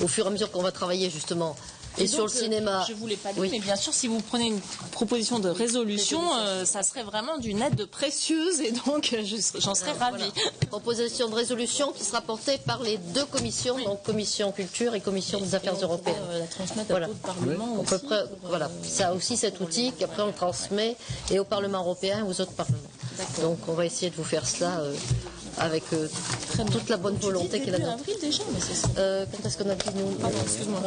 au fur et à mesure qu'on va travailler justement... Et donc, sur le cinéma. Je ne vous l'ai pas dit, oui. Mais bien sûr, si vous prenez une proposition de résolution, ça serait vraiment d'une aide précieuse, et donc j'en serais ravie. Voilà. Proposition de résolution qui sera portée par les deux commissions, donc commission culture et commission des affaires européennes. La transmettre au Parlement aussi. Voilà, ça a aussi cet outil qu'après on le transmet et au Parlement européen et aux autres parlements. Donc on va essayer de vous faire cela avec toute la bonne volonté qu'il a. Début avril déjà, mais c'est ça. Quand est-ce qu'on a dit nous? Pardon, excuse-moi.